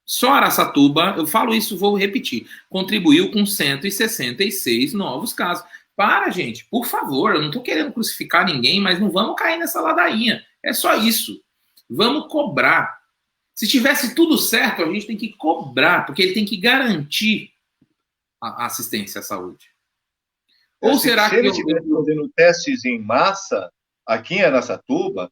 Só Araçatuba, eu falo isso, vou repetir, contribuiu com 166 novos casos. Para, gente, por favor, eu não estou querendo crucificar ninguém, mas não vamos cair nessa ladainha. É só isso. Vamos cobrar. Se tivesse tudo certo, a gente tem que cobrar, porque ele tem que garantir a assistência à saúde. Ou será se que ele estivesse fazendo testes em massa aqui em Araçatuba,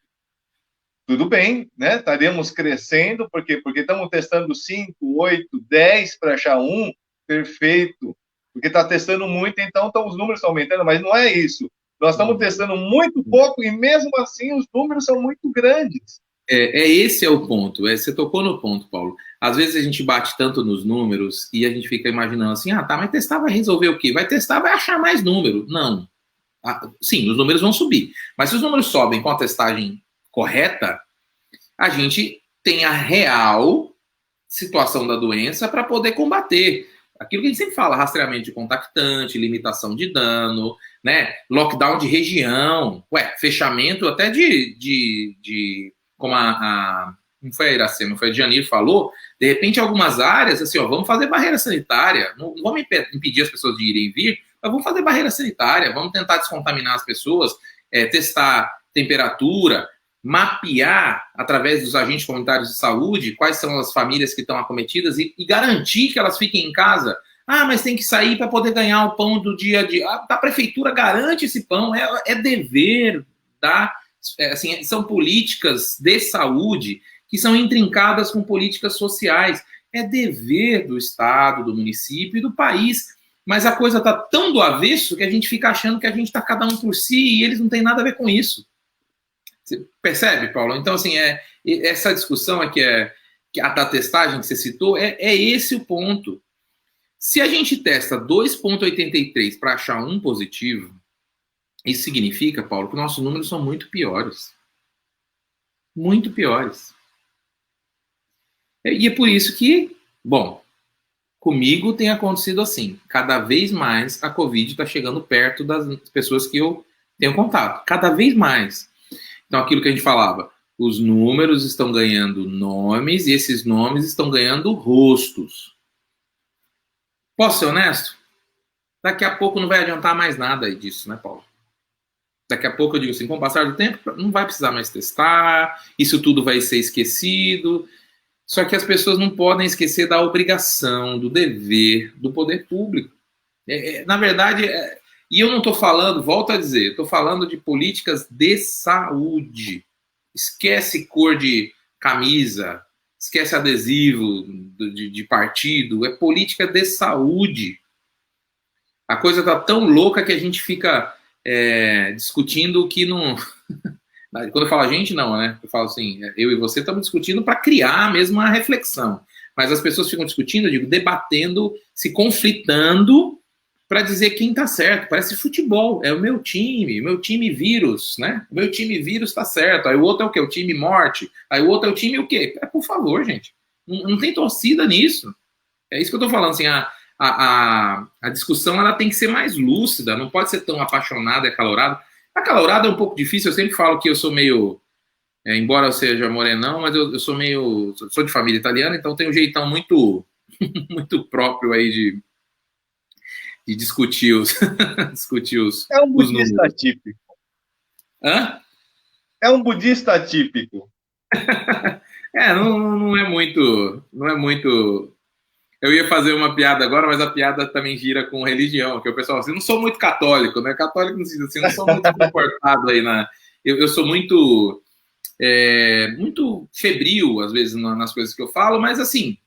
tudo bem, né? Estaríamos crescendo, porque estamos testando 5, 8, 10 para achar um, perfeito. Porque está testando muito, então os números estão aumentando, mas não é isso. Nós estamos testando muito pouco e mesmo assim os números são muito grandes. Esse é o ponto. Você tocou no ponto, Paulo. Às vezes a gente bate tanto nos números e a gente fica imaginando assim, mas testar vai resolver o quê? Vai testar, vai achar mais número. Não. Sim, os números vão subir. Mas se os números sobem com a testagem correta, a gente tem a real situação da doença para poder combater. Aquilo que a gente sempre fala, rastreamento de contactante, limitação de dano, né? Lockdown de região, fechamento até como não foi a Iracema, foi a Janir falou, de repente algumas áreas, assim, vamos fazer barreira sanitária, não vamos impedir as pessoas de irem e vir, mas vamos fazer barreira sanitária, vamos tentar descontaminar as pessoas, testar temperatura, mapear, através dos agentes comunitários de saúde, quais são as famílias que estão acometidas e garantir que elas fiquem em casa. Mas tem que sair para poder ganhar o pão do dia a dia. A prefeitura garante esse pão, é dever da... assim, são políticas de saúde que são intrincadas com políticas sociais. É dever do Estado, do município e do país. Mas a coisa está tão do avesso que a gente fica achando que a gente está cada um por si e eles não têm nada a ver com isso. Você percebe, Paulo? Então, assim, essa discussão aqui que a da testagem que você citou, é esse o ponto. Se a gente testa 2,83 para achar um positivo, isso significa, Paulo, que nossos números são muito piores. Muito piores. E é por isso que, bom, comigo tem acontecido assim. Cada vez mais a Covid está chegando perto das pessoas que eu tenho contato. Cada vez mais. Então, aquilo que a gente falava, os números estão ganhando nomes e esses nomes estão ganhando rostos. Posso ser honesto? Daqui a pouco não vai adiantar mais nada disso, né, Paulo? Daqui a pouco eu digo assim, com o passar do tempo, não vai precisar mais testar, isso tudo vai ser esquecido. Só que as pessoas não podem esquecer da obrigação, do dever do poder público. Na verdade, e eu não estou falando, volto a dizer, estou falando de políticas de saúde. Esquece cor de camisa, esquece adesivo de partido, é política de saúde. A coisa está tão louca que a gente fica discutindo que não... Quando eu falo a gente, não, né? Eu falo assim, eu e você estamos discutindo para criar mesmo uma reflexão. Mas as pessoas ficam discutindo, eu digo, debatendo, se conflitando para dizer quem está certo. Parece futebol, é o meu time vírus, né? O meu time vírus está certo. Aí o outro é o quê? O time morte. Aí o outro é o time o quê? Por favor, gente. Não tem torcida nisso. É isso que eu estou falando, assim, a discussão ela tem que ser mais lúcida, não pode ser tão apaixonada e acalorada. Acalorada é um pouco difícil, eu sempre falo que eu sou meio, embora eu seja morenão, mas eu sou sou de família italiana, então tenho um jeitão muito, muito próprio aí de discutir discutir os É um budista atípico. Hã? É um budista atípico. Não é muito... Eu ia fazer uma piada agora, mas a piada também gira com religião, que o pessoal assim, não sou muito católico, né? Católico não diz assim, não sou muito comportado aí eu sou muito muito febril, às vezes, nas coisas que eu falo, mas assim,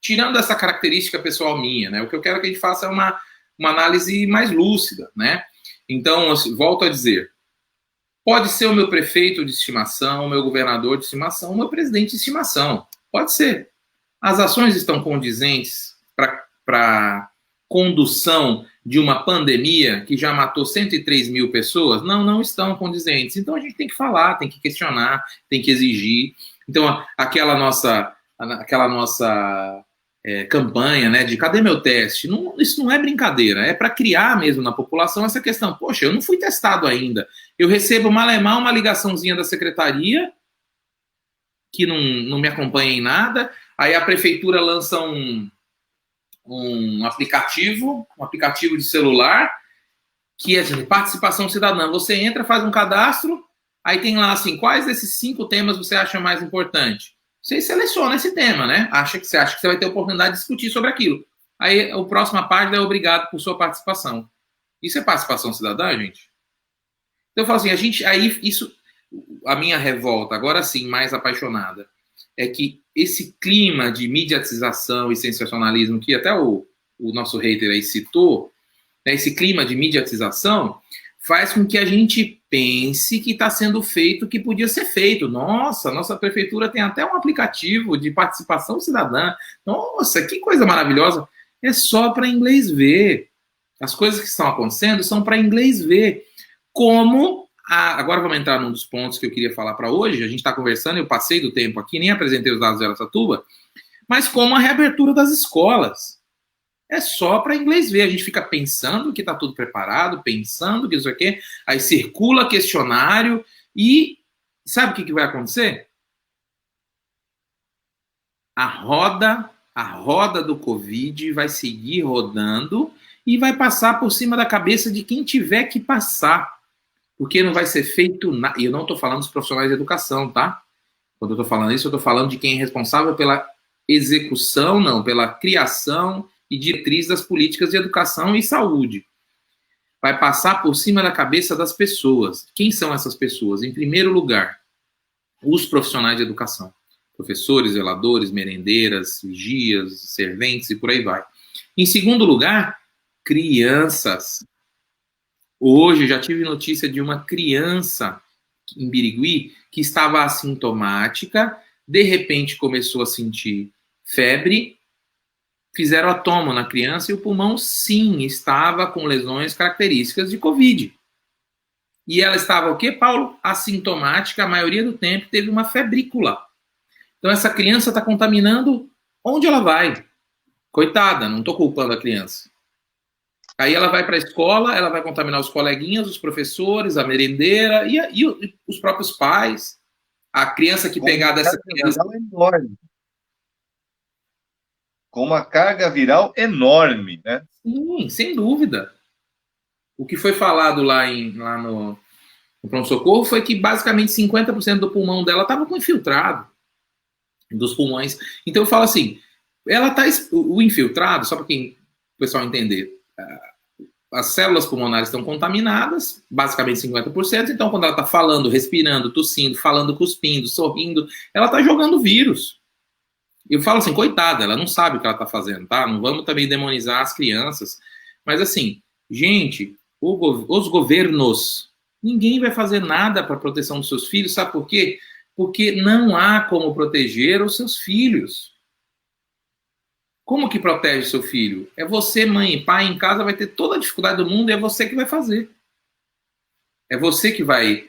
tirando essa característica pessoal minha, né? O que eu quero que a gente faça é uma análise mais lúcida, né? Então, assim, volto a dizer, pode ser o meu prefeito de estimação, o meu governador de estimação, o meu presidente de estimação. Pode ser. As ações estão condizentes para condução de uma pandemia que já matou 103 mil pessoas? Não estão condizentes. Então a gente tem que falar, tem que questionar, tem que exigir. Então aquela nossa campanha, né, de cadê meu teste? Isso não é brincadeira, é para criar mesmo na população essa questão. Poxa, eu não fui testado ainda. Eu recebo malemar uma ligaçãozinha da secretaria que não me acompanha em nada. Aí a prefeitura lança um aplicativo de celular, que é assim, participação cidadã. Você entra, faz um cadastro, aí tem lá assim, quais desses 5 temas você acha mais importante? você seleciona esse tema, né? Você acha que você vai ter oportunidade de discutir sobre aquilo. Aí, a próxima página é obrigado por sua participação. Isso é participação cidadã, gente? Então, eu falo assim, a minha revolta, agora sim, mais apaixonada, é que esse clima de mediatização e sensacionalismo, que até o nosso hater aí citou, né, esse clima de mediatização, faz com que a gente pense que está sendo feito o que podia ser feito. Nossa, nossa prefeitura tem até um aplicativo de participação cidadã. Nossa, que coisa maravilhosa. É só para inglês ver. As coisas que estão acontecendo são para inglês ver. Agora vamos entrar num dos pontos que eu queria falar para hoje. A gente está conversando, eu passei do tempo aqui, nem apresentei os dados de Araçatuba, mas como a reabertura das escolas. É só para inglês ver. A gente fica pensando que está tudo preparado, pensando que isso aqui, aí circula questionário e sabe o que vai acontecer? A roda do Covid vai seguir rodando e vai passar por cima da cabeça de quem tiver que passar. Porque não vai ser feito nada. E eu não estou falando dos profissionais de educação, tá? Quando eu estou falando isso, eu estou falando de quem é responsável pela execução, não, pela criação e diretriz das políticas de educação e saúde. Vai passar por cima da cabeça das pessoas. Quem são essas pessoas? Em primeiro lugar, os profissionais de educação. Professores, zeladores, merendeiras, vigias, serventes e por aí vai. Em segundo lugar, crianças. Hoje já tive notícia de uma criança em Birigui que estava assintomática, de repente começou a sentir febre, fizeram a tomo na criança e o pulmão, sim, estava com lesões características de Covid. E ela estava o quê, Paulo? Assintomática, a maioria do tempo teve uma febrícula. Então essa criança está contaminando onde ela vai. Coitada, não estou culpando a criança. Aí ela vai para a escola, ela vai contaminar os coleguinhas, os professores, a merendeira e os próprios pais. A criança que pegar dessa criança... Com uma carga viral enorme, né? Sim, sem dúvida. O que foi falado lá no pronto-socorro foi que basicamente 50% do pulmão dela estava com infiltrado dos pulmões. Então eu falo assim, o infiltrado, só para o pessoal entender, as células pulmonares estão contaminadas, basicamente 50%, então quando ela está falando, respirando, tossindo, falando, cuspindo, sorrindo, ela está jogando vírus. Eu falo assim, coitada, ela não sabe o que ela está fazendo, tá? Não vamos também demonizar as crianças. Mas assim, gente, os governos, ninguém vai fazer nada para a proteção dos seus filhos, sabe por quê? Porque não há como proteger os seus filhos. Como que protege seu filho? É você, mãe e pai, em casa vai ter toda a dificuldade do mundo e é você que vai fazer. É você que vai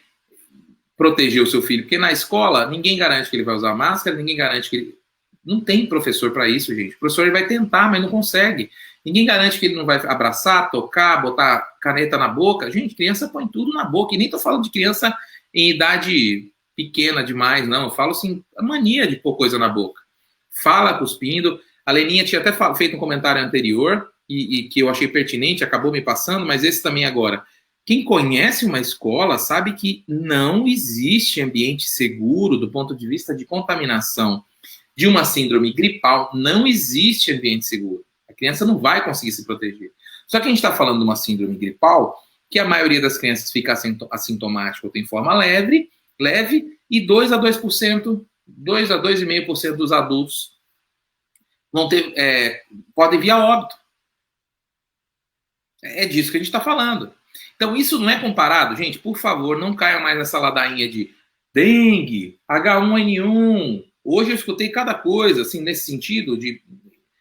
proteger o seu filho. Porque na escola, ninguém garante que ele vai usar máscara, ninguém garante que ele... Não tem professor para isso, gente. O professor ele vai tentar, mas não consegue. Ninguém garante que ele não vai abraçar, tocar, botar caneta na boca. Gente, criança põe tudo na boca. E nem estou falando de criança em idade pequena demais, não. Eu falo assim, a mania de pôr coisa na boca. Fala cuspindo. A Leninha tinha até feito um comentário anterior, e que eu achei pertinente, acabou me passando, mas esse também agora. Quem conhece uma escola sabe que não existe ambiente seguro do ponto de vista de contaminação de uma síndrome gripal, não existe ambiente seguro. A criança não vai conseguir se proteger. Só que a gente está falando de uma síndrome gripal, que a maioria das crianças fica assintomática ou tem forma leve, e 2 a 2%, 2 a 2,5% dos adultos vão podem vir a óbito. É disso que a gente está falando. Então, isso não é comparado, gente, por favor, não caia mais nessa ladainha de dengue, H1N1. Hoje eu escutei cada coisa, assim, nesse sentido, de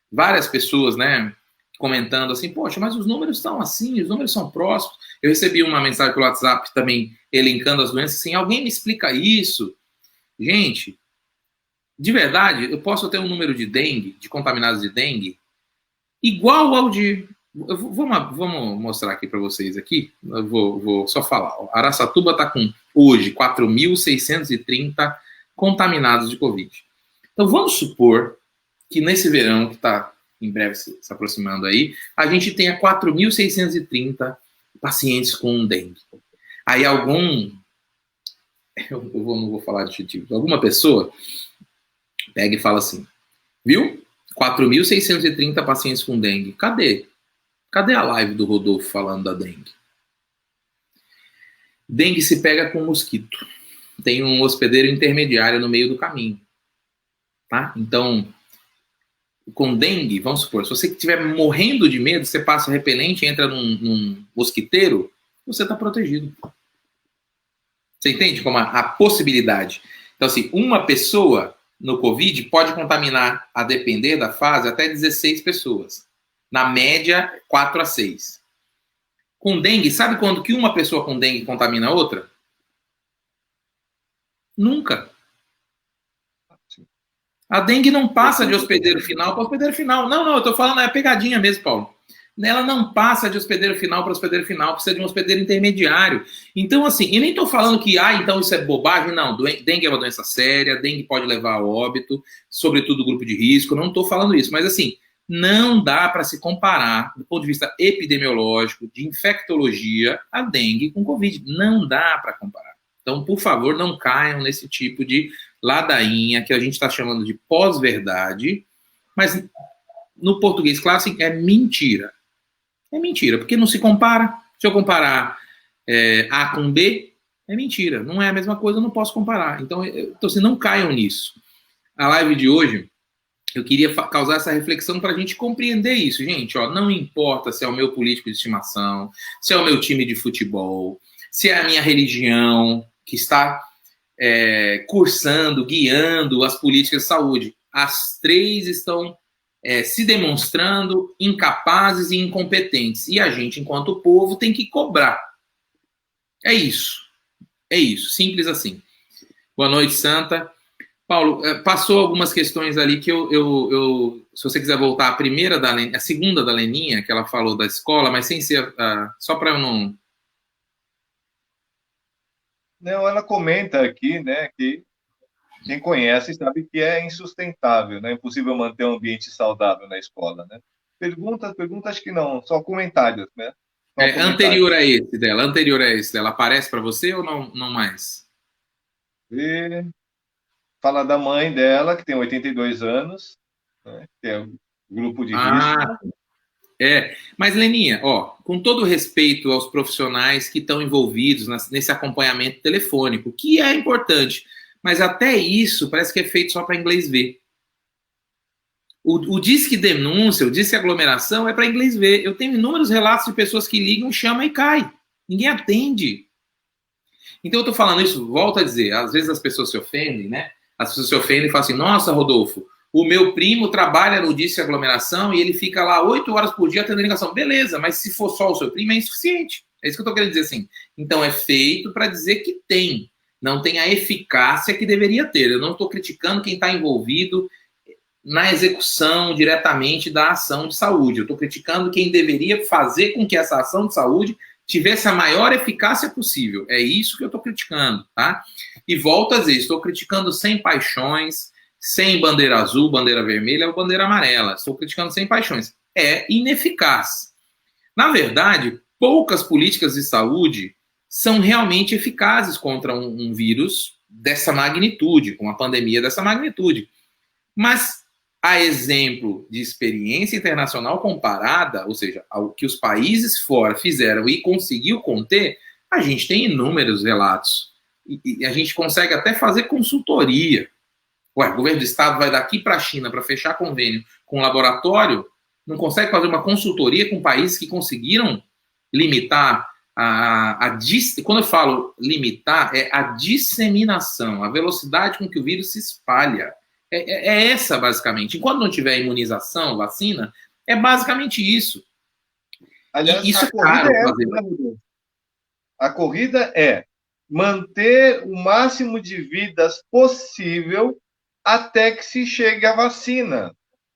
várias pessoas, né, comentando assim, poxa, mas os números estão assim, os números são próximos. Eu recebi uma mensagem pelo WhatsApp também, elencando as doenças, assim, alguém me explica isso? Gente, de verdade, eu posso ter um número de dengue, de contaminados de dengue, igual ao de... Vamos mostrar aqui para vocês aqui, eu vou só falar. Araçatuba está com, hoje, 4.630 contaminados de Covid. Então, vamos supor que nesse verão, que está em breve se aproximando aí, a gente tenha 4.630 pacientes com dengue. Aí não vou falar de tipo, alguma pessoa pega e fala assim, viu? 4.630 pacientes com dengue. Cadê? Cadê a live do Rodolfo falando da dengue? Dengue se pega com mosquito. Tem um hospedeiro intermediário no meio do caminho. Tá? Então, com dengue, vamos supor, se você estiver morrendo de medo, você passa o repelente, entra num mosquiteiro, você está protegido. Você entende como a possibilidade? Então, assim, uma pessoa no Covid pode contaminar, a depender da fase, até 16 pessoas. Na média, 4 a 6. Com dengue, sabe quando que uma pessoa com dengue contamina a outra? Nunca. A dengue não passa de hospedeiro final para hospedeiro final. Não, eu estou falando, é pegadinha mesmo, Paulo. Ela não passa de hospedeiro final para hospedeiro final, precisa de um hospedeiro intermediário. Então, assim, e nem estou falando que, então isso é bobagem, não. Dengue é uma doença séria, dengue pode levar a óbito, sobretudo grupo de risco, não estou falando isso. Mas, assim, não dá para se comparar, do ponto de vista epidemiológico, de infectologia, a dengue com Covid. Não dá para comparar. Então, por favor, não caiam nesse tipo de ladainha que a gente está chamando de pós-verdade, mas no português clássico é mentira. É mentira, porque não se compara. Se eu comparar A com B, é mentira. Não é a mesma coisa, eu não posso comparar. Então, assim, não caiam nisso. A live de hoje, eu queria causar essa reflexão para a gente compreender isso. Gente, ó, não importa se é o meu político de estimação, se é o meu time de futebol, se é a minha religião que está cursando, guiando as políticas de saúde. As três estão se demonstrando incapazes e incompetentes. E a gente, enquanto povo, tem que cobrar. É isso. É isso. Simples assim. Boa noite, Santa. Paulo, passou algumas questões ali que se você quiser voltar, a segunda da Leninha, que ela falou da escola, mas sem ser, só para eu não... Não, ela comenta aqui, né, que quem conhece sabe que é insustentável, né? É impossível manter um ambiente saudável na escola, né? Perguntas, acho que não, só comentários, né? Anterior a esse dela, aparece para você ou não mais? E fala da mãe dela, que tem 82 anos, né? Que é um grupo de risco. Mas Leninha, ó, com todo respeito aos profissionais que estão envolvidos nesse acompanhamento telefônico, que é importante, mas até isso parece que é feito só para inglês ver. O disque denúncia, o disque aglomeração é para inglês ver. Eu tenho inúmeros relatos de pessoas que ligam, chamam e cai. Ninguém atende. Então eu estou falando isso, volto a dizer, às vezes as pessoas se ofendem, né? As pessoas se ofendem e falam assim, nossa, Rodolfo, o meu primo trabalha no disque aglomeração e ele fica lá 8 horas por dia atendendo ligação. Beleza, mas se for só o seu primo é insuficiente. É isso que eu estou querendo dizer assim. Então é feito para dizer que tem. Não tem a eficácia que deveria ter. Eu não estou criticando quem está envolvido na execução diretamente da ação de saúde. Eu estou criticando quem deveria fazer com que essa ação de saúde tivesse a maior eficácia possível. É isso que eu estou criticando, tá? E volto a dizer, estou criticando sem paixões, sem bandeira azul, bandeira vermelha ou bandeira amarela. Estou criticando sem paixões. É ineficaz. Na verdade, poucas políticas de saúde são realmente eficazes contra um vírus dessa magnitude, com uma pandemia dessa magnitude. Mas, a exemplo de experiência internacional comparada, ou seja, ao que os países fora fizeram e conseguiu conter, a gente tem inúmeros relatos. E a gente consegue até fazer consultoria. Ué, o governo do estado vai daqui para a China para fechar convênio com um laboratório, não consegue fazer uma consultoria com países que conseguiram limitar quando eu falo limitar, é a disseminação, a velocidade com que o vírus se espalha. É essa, basicamente. Enquanto não tiver imunização, vacina, é basicamente isso. Aliás, isso a corrida a corrida é manter o máximo de vidas possível até que se chegue a vacina.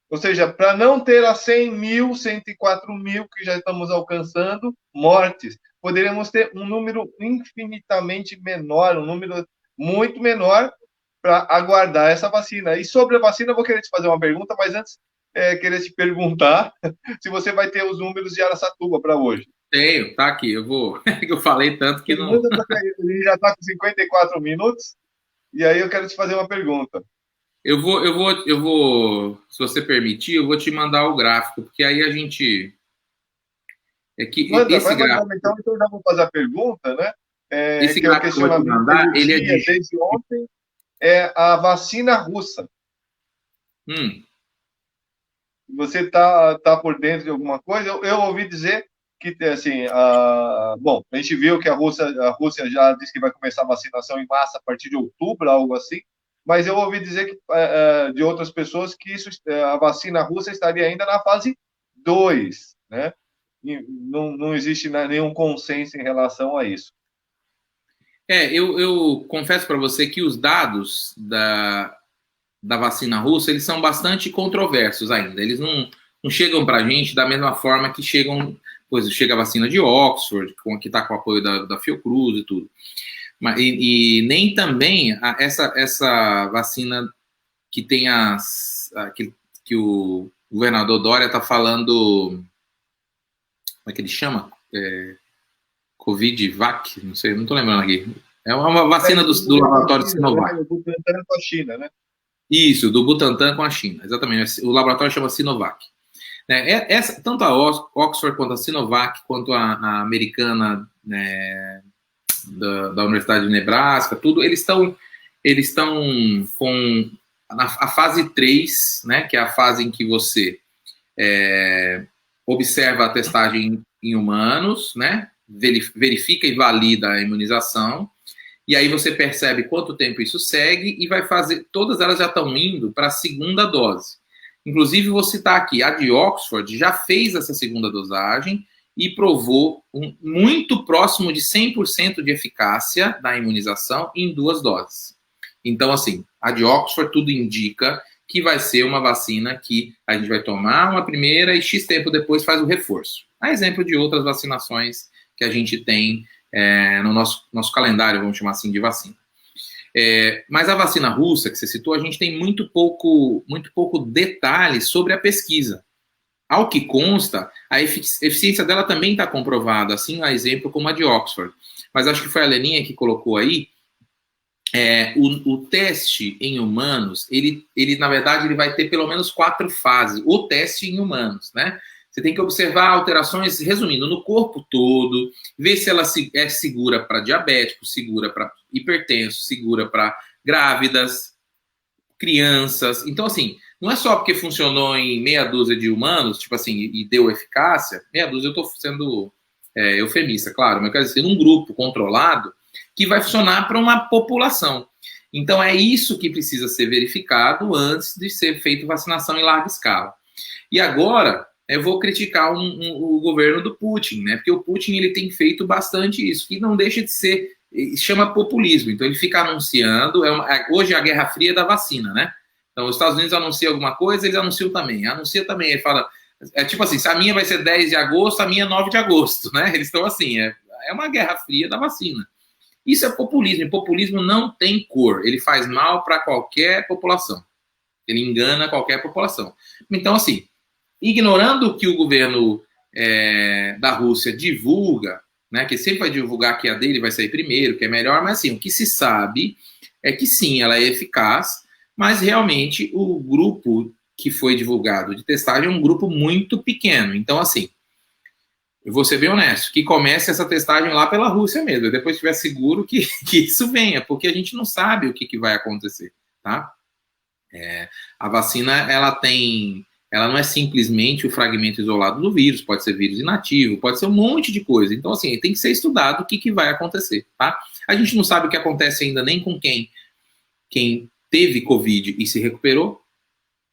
Ou seja, para não ter as 100 mil, 104 mil que já estamos alcançando mortes, poderíamos ter um número infinitamente menor, um número muito menor para aguardar essa vacina. E sobre a vacina, eu vou querer te fazer uma pergunta, mas antes, querer te perguntar se você vai ter os números de Araçatuba para hoje. Tenho, tá aqui, eu vou. Eu falei tanto que não. Ele já está com 54 minutos, e aí eu quero te fazer uma pergunta. se você permitir, eu vou te mandar o gráfico, porque aí a gente. É que Manda, vai mandando então eu já vou fazer a pergunta, né? esse Que é o gráfico que eu vou te questionamento mandar, do ele é dia, de. desde ontem, é a vacina russa. Hum, Você tá por dentro de alguma coisa? Eu ouvi dizer que, assim, bom, a gente viu que a Rússia já disse que vai começar a vacinação em massa a partir de outubro, algo assim, mas eu ouvi dizer que, de outras pessoas que a vacina russa estaria ainda na fase 2, né? E não existe nenhum consenso em relação a isso. eu confesso para você que os dados da vacina russa, eles são bastante controversos ainda. Eles não chegam para a gente da mesma forma que chegam, pois chega a vacina de Oxford, que está com o apoio da Fiocruz e tudo. E nem também essa vacina que tem que o governador Dória está falando, como é que ele chama? Covid-Vac, não sei, não estou lembrando aqui. É uma vacina do laboratório Sinovac. O Butantan com a China, né? Isso, do Butantan com a China, exatamente. O laboratório chama Sinovac. Tanto a Oxford quanto a Sinovac, quanto a americana, né, da Universidade de Nebraska, tudo, eles estão com a fase 3, né, que é a fase em que você observa a testagem em humanos, né, verifica e valida a imunização, e aí você percebe quanto tempo isso segue e vai fazer. Todas elas já estão indo para a segunda dose. Inclusive, vou citar aqui, a de Oxford já fez essa segunda dosagem e provou muito próximo de 100% de eficácia da imunização em 2 doses. Então, assim, a de Oxford tudo indica que vai ser uma vacina que a gente vai tomar uma primeira e X tempo depois faz o reforço. A exemplo de outras vacinações que a gente tem no nosso calendário, vamos chamar assim, de vacina. Mas a vacina russa, que você citou, a gente tem muito pouco detalhe sobre a pesquisa. Ao que consta, a eficiência dela também está comprovada, assim, a exemplo como a de Oxford. Mas acho que foi a Leninha que colocou aí, o teste em humanos, ele, na verdade, ele vai ter pelo menos 4 fases. O teste em humanos, né? Você tem que observar alterações, resumindo, no corpo todo, ver se ela é segura para diabéticos, segura para hipertensos, segura para grávidas, crianças. Então, assim, não é só porque funcionou em meia dúzia de humanos, tipo assim, e deu eficácia. Meia dúzia eu estou sendo eufemista, claro, mas eu quero dizer, num grupo controlado, que vai funcionar para uma população. Então, é isso que precisa ser verificado antes de ser feita vacinação em larga escala. E agora, eu vou criticar o governo do Putin, né? Porque o Putin ele tem feito bastante isso, que não deixa de ser, chama populismo. Então ele fica anunciando, hoje é a Guerra Fria da vacina, né? Então os Estados Unidos anunciam alguma coisa, eles anunciam também. Anuncia também, ele fala, tipo assim, se a minha vai ser 10 de agosto, a minha é 9 de agosto, né? Eles estão assim, é uma Guerra Fria da vacina. Isso é populismo, e populismo não tem cor, ele faz mal para qualquer população. Ele engana qualquer população. Então, assim, ignorando o que o governo da Rússia divulga, né, que sempre vai divulgar que a dele vai sair primeiro, que é melhor, mas assim, o que se sabe é que sim, ela é eficaz, mas realmente o grupo que foi divulgado de testagem é um grupo muito pequeno. Então, assim, eu vou ser bem honesto, que comece essa testagem lá pela Rússia mesmo, e depois estiver seguro que isso venha, porque a gente não sabe o que vai acontecer, tá? A vacina, ela não é simplesmente o fragmento isolado do vírus, pode ser vírus inativo, pode ser um monte de coisa. Então, assim, tem que ser estudado o que vai acontecer, tá? A gente não sabe o que acontece ainda nem com quem teve Covid e se recuperou,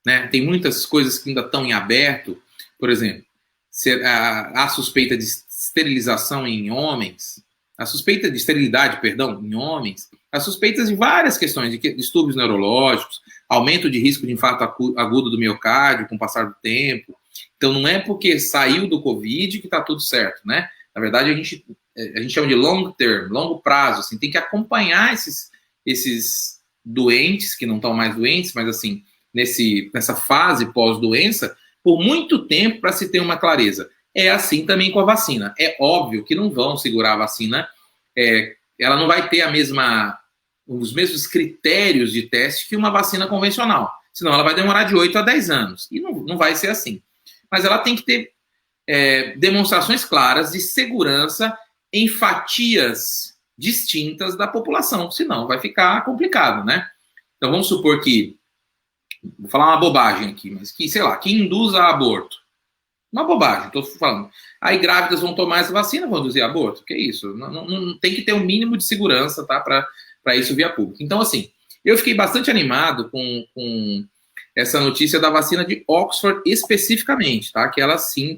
né? Tem muitas coisas que ainda estão em aberto, por exemplo, a suspeita de esterilização em homens, a suspeita de esterilidade, perdão, em homens, as suspeitas de várias questões, de distúrbios neurológicos, aumento de risco de infarto agudo do miocárdio com o passar do tempo. Então, não é porque saiu do Covid que está tudo certo, né? Na verdade, a gente chama de long term, longo prazo, assim, tem que acompanhar esses doentes, que não estão mais doentes, mas assim, nessa fase pós-doença, por muito tempo para se ter uma clareza. É assim também com a vacina. É óbvio que não vão segurar a vacina, ela não vai ter a mesma os mesmos critérios de teste que uma vacina convencional. Senão ela vai demorar de 8 a 10 anos. E não vai ser assim. Mas ela tem que ter demonstrações claras de segurança em fatias distintas da população. Senão vai ficar complicado, né? Então vamos supor que, vou falar uma bobagem aqui, mas que, sei lá, que induza a aborto. Uma bobagem, estou falando. Aí grávidas vão tomar essa vacina, vão induzir aborto? Que isso? Não tem que ter um mínimo de segurança, tá? Para isso via pública. Então, assim, eu fiquei bastante animado com essa notícia da vacina de Oxford especificamente, tá? Que ela sim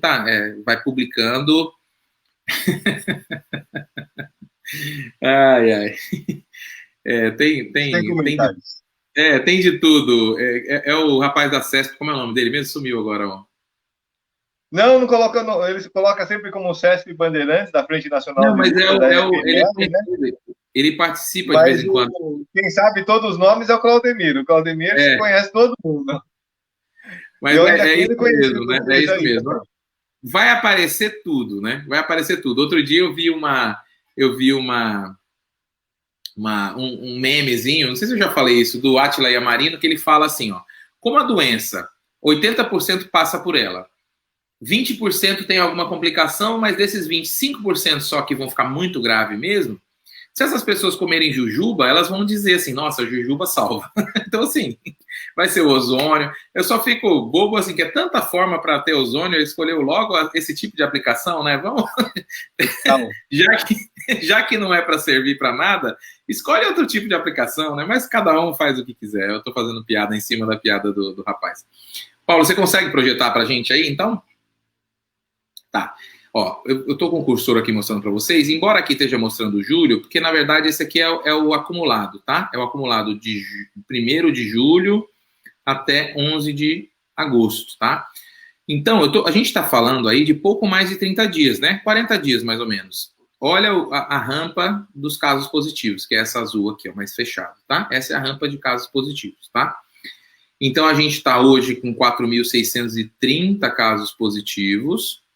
vai publicando. Ai, ai. Sem comentários. Tem de tudo. É o rapaz da CESP, como é o nome dele mesmo? Sumiu agora, ó. Não coloca, ele se coloca sempre como CESP Bandeirantes, da Frente Nacional não, mas de Luta, da FPL, né? Ele participa mas de vez em quando. Quem sabe todos os nomes é o Claudemir. O Claudemir se conhece todo mundo. Mas é isso mesmo, né? É isso mesmo. Também. Vai aparecer tudo, né? Vai aparecer tudo. Outro dia eu vi um memezinho, não sei se eu já falei isso, do Átila Yamarino, que ele fala assim, ó, como a doença, 80% passa por ela, 20% tem alguma complicação, mas desses 25% só que vão ficar muito grave mesmo, se essas pessoas comerem jujuba, elas vão dizer assim, nossa, jujuba salva. Então, assim, vai ser o ozônio. Eu só fico bobo, assim, que é tanta forma para ter ozônio, ele escolheu logo esse tipo de aplicação, né? Vamos... já que não é para servir para nada, escolhe outro tipo de aplicação, né? Mas cada um faz o que quiser. Eu estou fazendo piada em cima da piada do rapaz. Paulo, você consegue projetar para a gente aí, então? Tá. Ó, eu estou com o cursor aqui mostrando para vocês, embora aqui esteja mostrando julho, porque na verdade esse aqui é o acumulado, tá? É o acumulado de 1º de julho até 11 de agosto, tá? Então, a gente está falando aí de pouco mais de 30 dias, né? 40 dias mais ou menos. Olha a rampa dos casos positivos, que é essa azul aqui, ó, mais fechada, tá? Essa é a rampa de casos positivos, tá? Então, a gente está hoje com 4.630 casos positivos.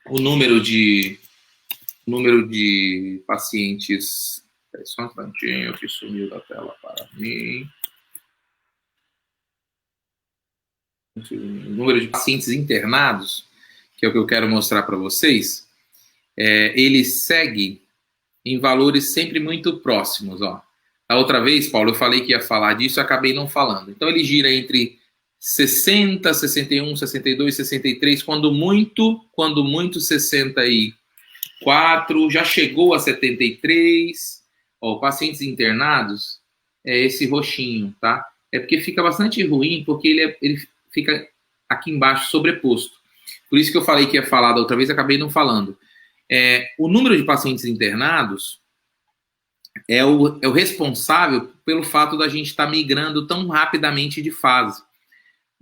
O número de pacientes... Só um instantinho que sumiu da tela para mim. O número de pacientes internados, que é o que eu quero mostrar para vocês, ele segue em valores sempre muito próximos. Ó. A outra vez, Paulo, eu falei que ia falar disso e acabei não falando. Então, ele gira entre 60, 61, 62, 63, quando muito 64, já chegou a 73. Ó, pacientes internados é esse roxinho, tá? É porque fica bastante ruim, porque ele fica aqui embaixo sobreposto. Por isso que eu falei que ia falar da outra vez, acabei não falando. O número de pacientes internados é o responsável pelo fato da gente estar migrando tão rapidamente de fase.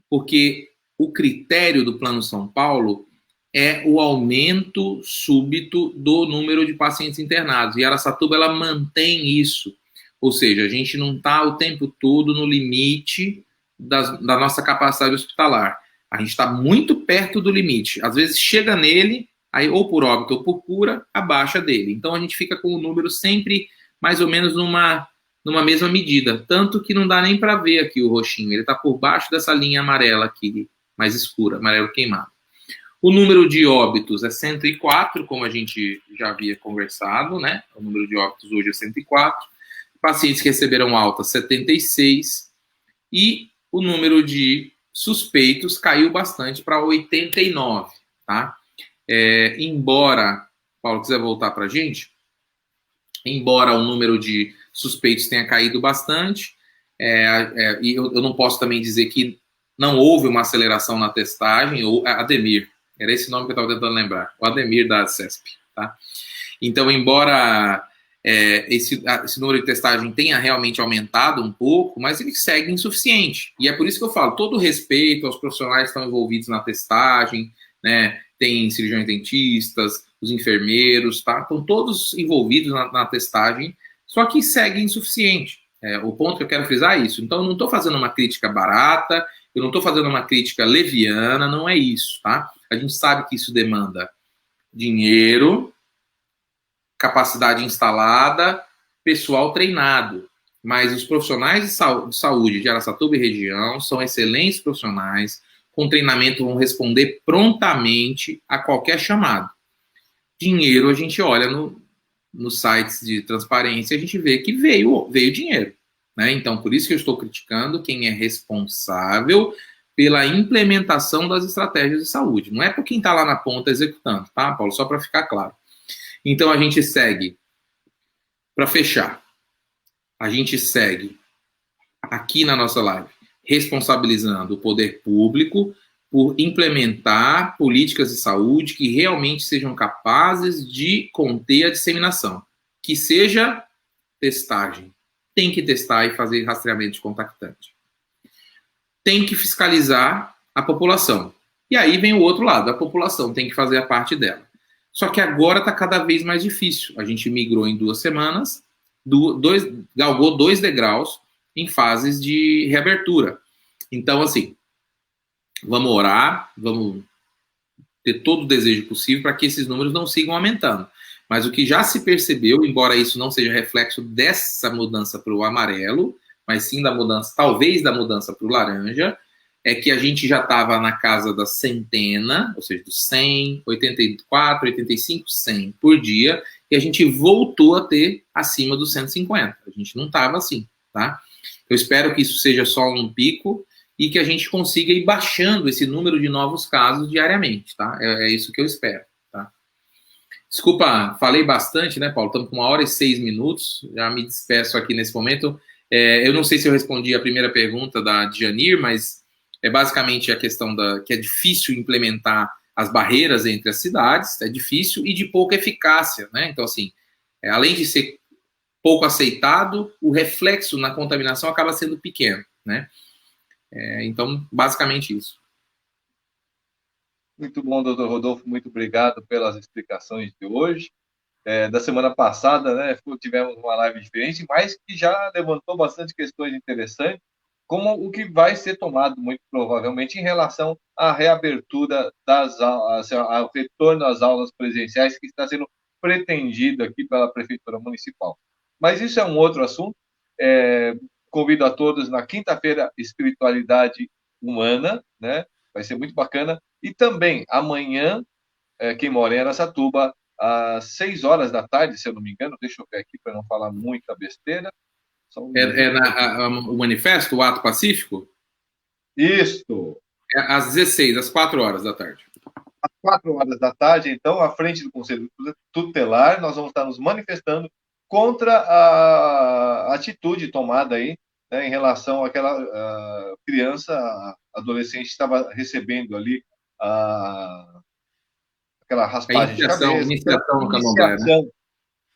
Porque o critério do Plano São Paulo é o aumento súbito do número de pacientes internados. E a Araçatuba, ela mantém isso. Ou seja, a gente não está o tempo todo no limite da nossa capacidade hospitalar. A gente está muito perto do limite. Às vezes chega nele, aí ou por óbito ou por cura, abaixa dele. Então a gente fica com o número sempre mais ou menos numa mesma medida. Tanto que não dá nem para ver aqui o roxinho. Ele está por baixo dessa linha amarela aqui, mais escura, amarelo queimado. O número de óbitos é 104, como a gente já havia conversado, né? O número de óbitos hoje é 104. Pacientes que receberam alta, 76. E o número de suspeitos caiu bastante para 89, tá? Embora, Paulo, quiser voltar para a gente, embora o número de suspeitos tenha caído bastante, e eu não posso também dizer que não houve uma aceleração na testagem, ou Ademir, era esse nome que eu estava tentando lembrar, o Ademir da CESP, tá? Então, embora esse número de testagem tenha realmente aumentado um pouco, mas ele segue insuficiente. E é por isso que eu falo, todo respeito aos profissionais que estão envolvidos na testagem, né? Tem cirurgiões dentistas, os enfermeiros, tá? Estão todos envolvidos na testagem, só que segue insuficiente. O ponto que eu quero frisar é isso. Então, eu não estou fazendo uma crítica barata, eu não estou fazendo uma crítica leviana, não é isso, tá? A gente sabe que isso demanda dinheiro, capacidade instalada, pessoal treinado. mas os profissionais de saúde de Araçatuba e região são excelentes profissionais, com treinamento vão responder prontamente a qualquer chamado. Dinheiro, a gente olha nos sites de transparência, a gente vê que veio dinheiro. Né? Então, por isso que eu estou criticando quem é responsável pela implementação das estratégias de saúde. Não é por quem está lá na ponta executando, tá, Paulo? Só para ficar claro. Então, a gente segue, para fechar, a gente segue aqui na nossa live, responsabilizando o poder público por implementar políticas de saúde que realmente sejam capazes de conter a disseminação. Que seja testagem. Tem que testar e fazer rastreamento de contactante. Tem que fiscalizar a população. E aí vem o outro lado, a população tem que fazer a parte dela. Só que agora está cada vez mais difícil. A gente migrou em 2 semanas, galgou 2 degraus em fases de reabertura. Então, assim, vamos orar, vamos ter todo o desejo possível para que esses números não sigam aumentando. Mas o que já se percebeu, embora isso não seja reflexo dessa mudança para o amarelo, mas sim da mudança, talvez da mudança para o laranja, é que a gente já estava na casa da centena, ou seja, dos 100, 84, 85, 100 por dia, e a gente voltou a ter acima dos 150. A gente não estava assim, tá? Eu espero que isso seja só um pico e que a gente consiga ir baixando esse número de novos casos diariamente, tá? É isso que eu espero, tá? Desculpa, falei bastante, né, Paulo? Estamos com 1h06, já me despeço aqui nesse momento. Eu não sei se eu respondi a primeira pergunta da Djanir, mas é basicamente a questão que é difícil implementar as barreiras entre as cidades, é difícil e de pouca eficácia, né? Então, assim, além de ser pouco aceitado, o reflexo na contaminação acaba sendo pequeno, né? Então, basicamente isso. Muito bom, doutor Rodolfo, muito obrigado pelas explicações de hoje. Da semana passada, né, tivemos uma live diferente, mas que já levantou bastante questões interessantes, como o que vai ser tomado, muito provavelmente, em relação à reabertura das aulas, ao retorno às aulas presenciais, que está sendo pretendido aqui pela Prefeitura Municipal. Mas isso é um outro assunto. Convido a todos na quinta-feira, Espiritualidade Humana, né? Vai ser muito bacana. E também, amanhã, quem mora em Araçatuba, às 6 horas da tarde, se eu não me engano, deixa eu ver aqui para não falar muita besteira. O manifesto, o ato pacífico? Isso! Às 16, às 4 horas da tarde. Às 4 horas da tarde, então, à frente do Conselho Tutelar, nós vamos estar nos manifestando contra a atitude tomada aí, né, em relação àquela criança, adolescente que estava recebendo ali aquela raspagem de cabeça. Iniciação no candomblé, né?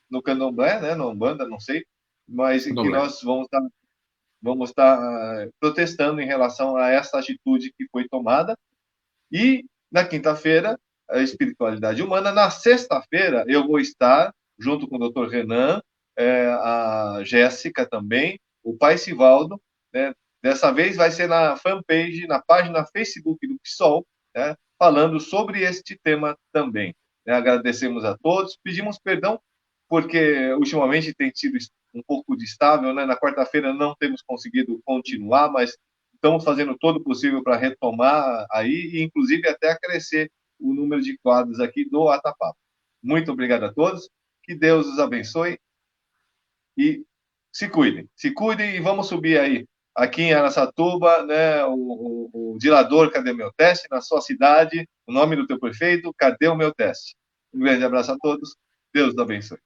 No candomblé, né, na Umbanda, não sei, mas que nós vamos estar protestando em relação a essa atitude que foi tomada. E na quinta-feira, a espiritualidade humana. Na sexta-feira, eu vou estar junto com o Dr. Renan, a Jéssica também, o Pai Sivaldo, né? Dessa vez vai ser na fanpage, na página Facebook do PSOL, né? Falando sobre este tema também. Né? Agradecemos a todos, pedimos perdão, porque ultimamente tem sido um pouco instável, né? Na quarta-feira não temos conseguido continuar, mas estamos fazendo todo o possível para retomar aí, e inclusive até crescer o número de quadros aqui do Atapapo. Muito obrigado a todos, que Deus os abençoe e se cuidem e vamos subir aí, aqui em Araçatuba, né, o dilador Cadê Meu Teste, na sua cidade, o nome do teu prefeito, Cadê o Meu Teste? Um grande abraço a todos, Deus os abençoe.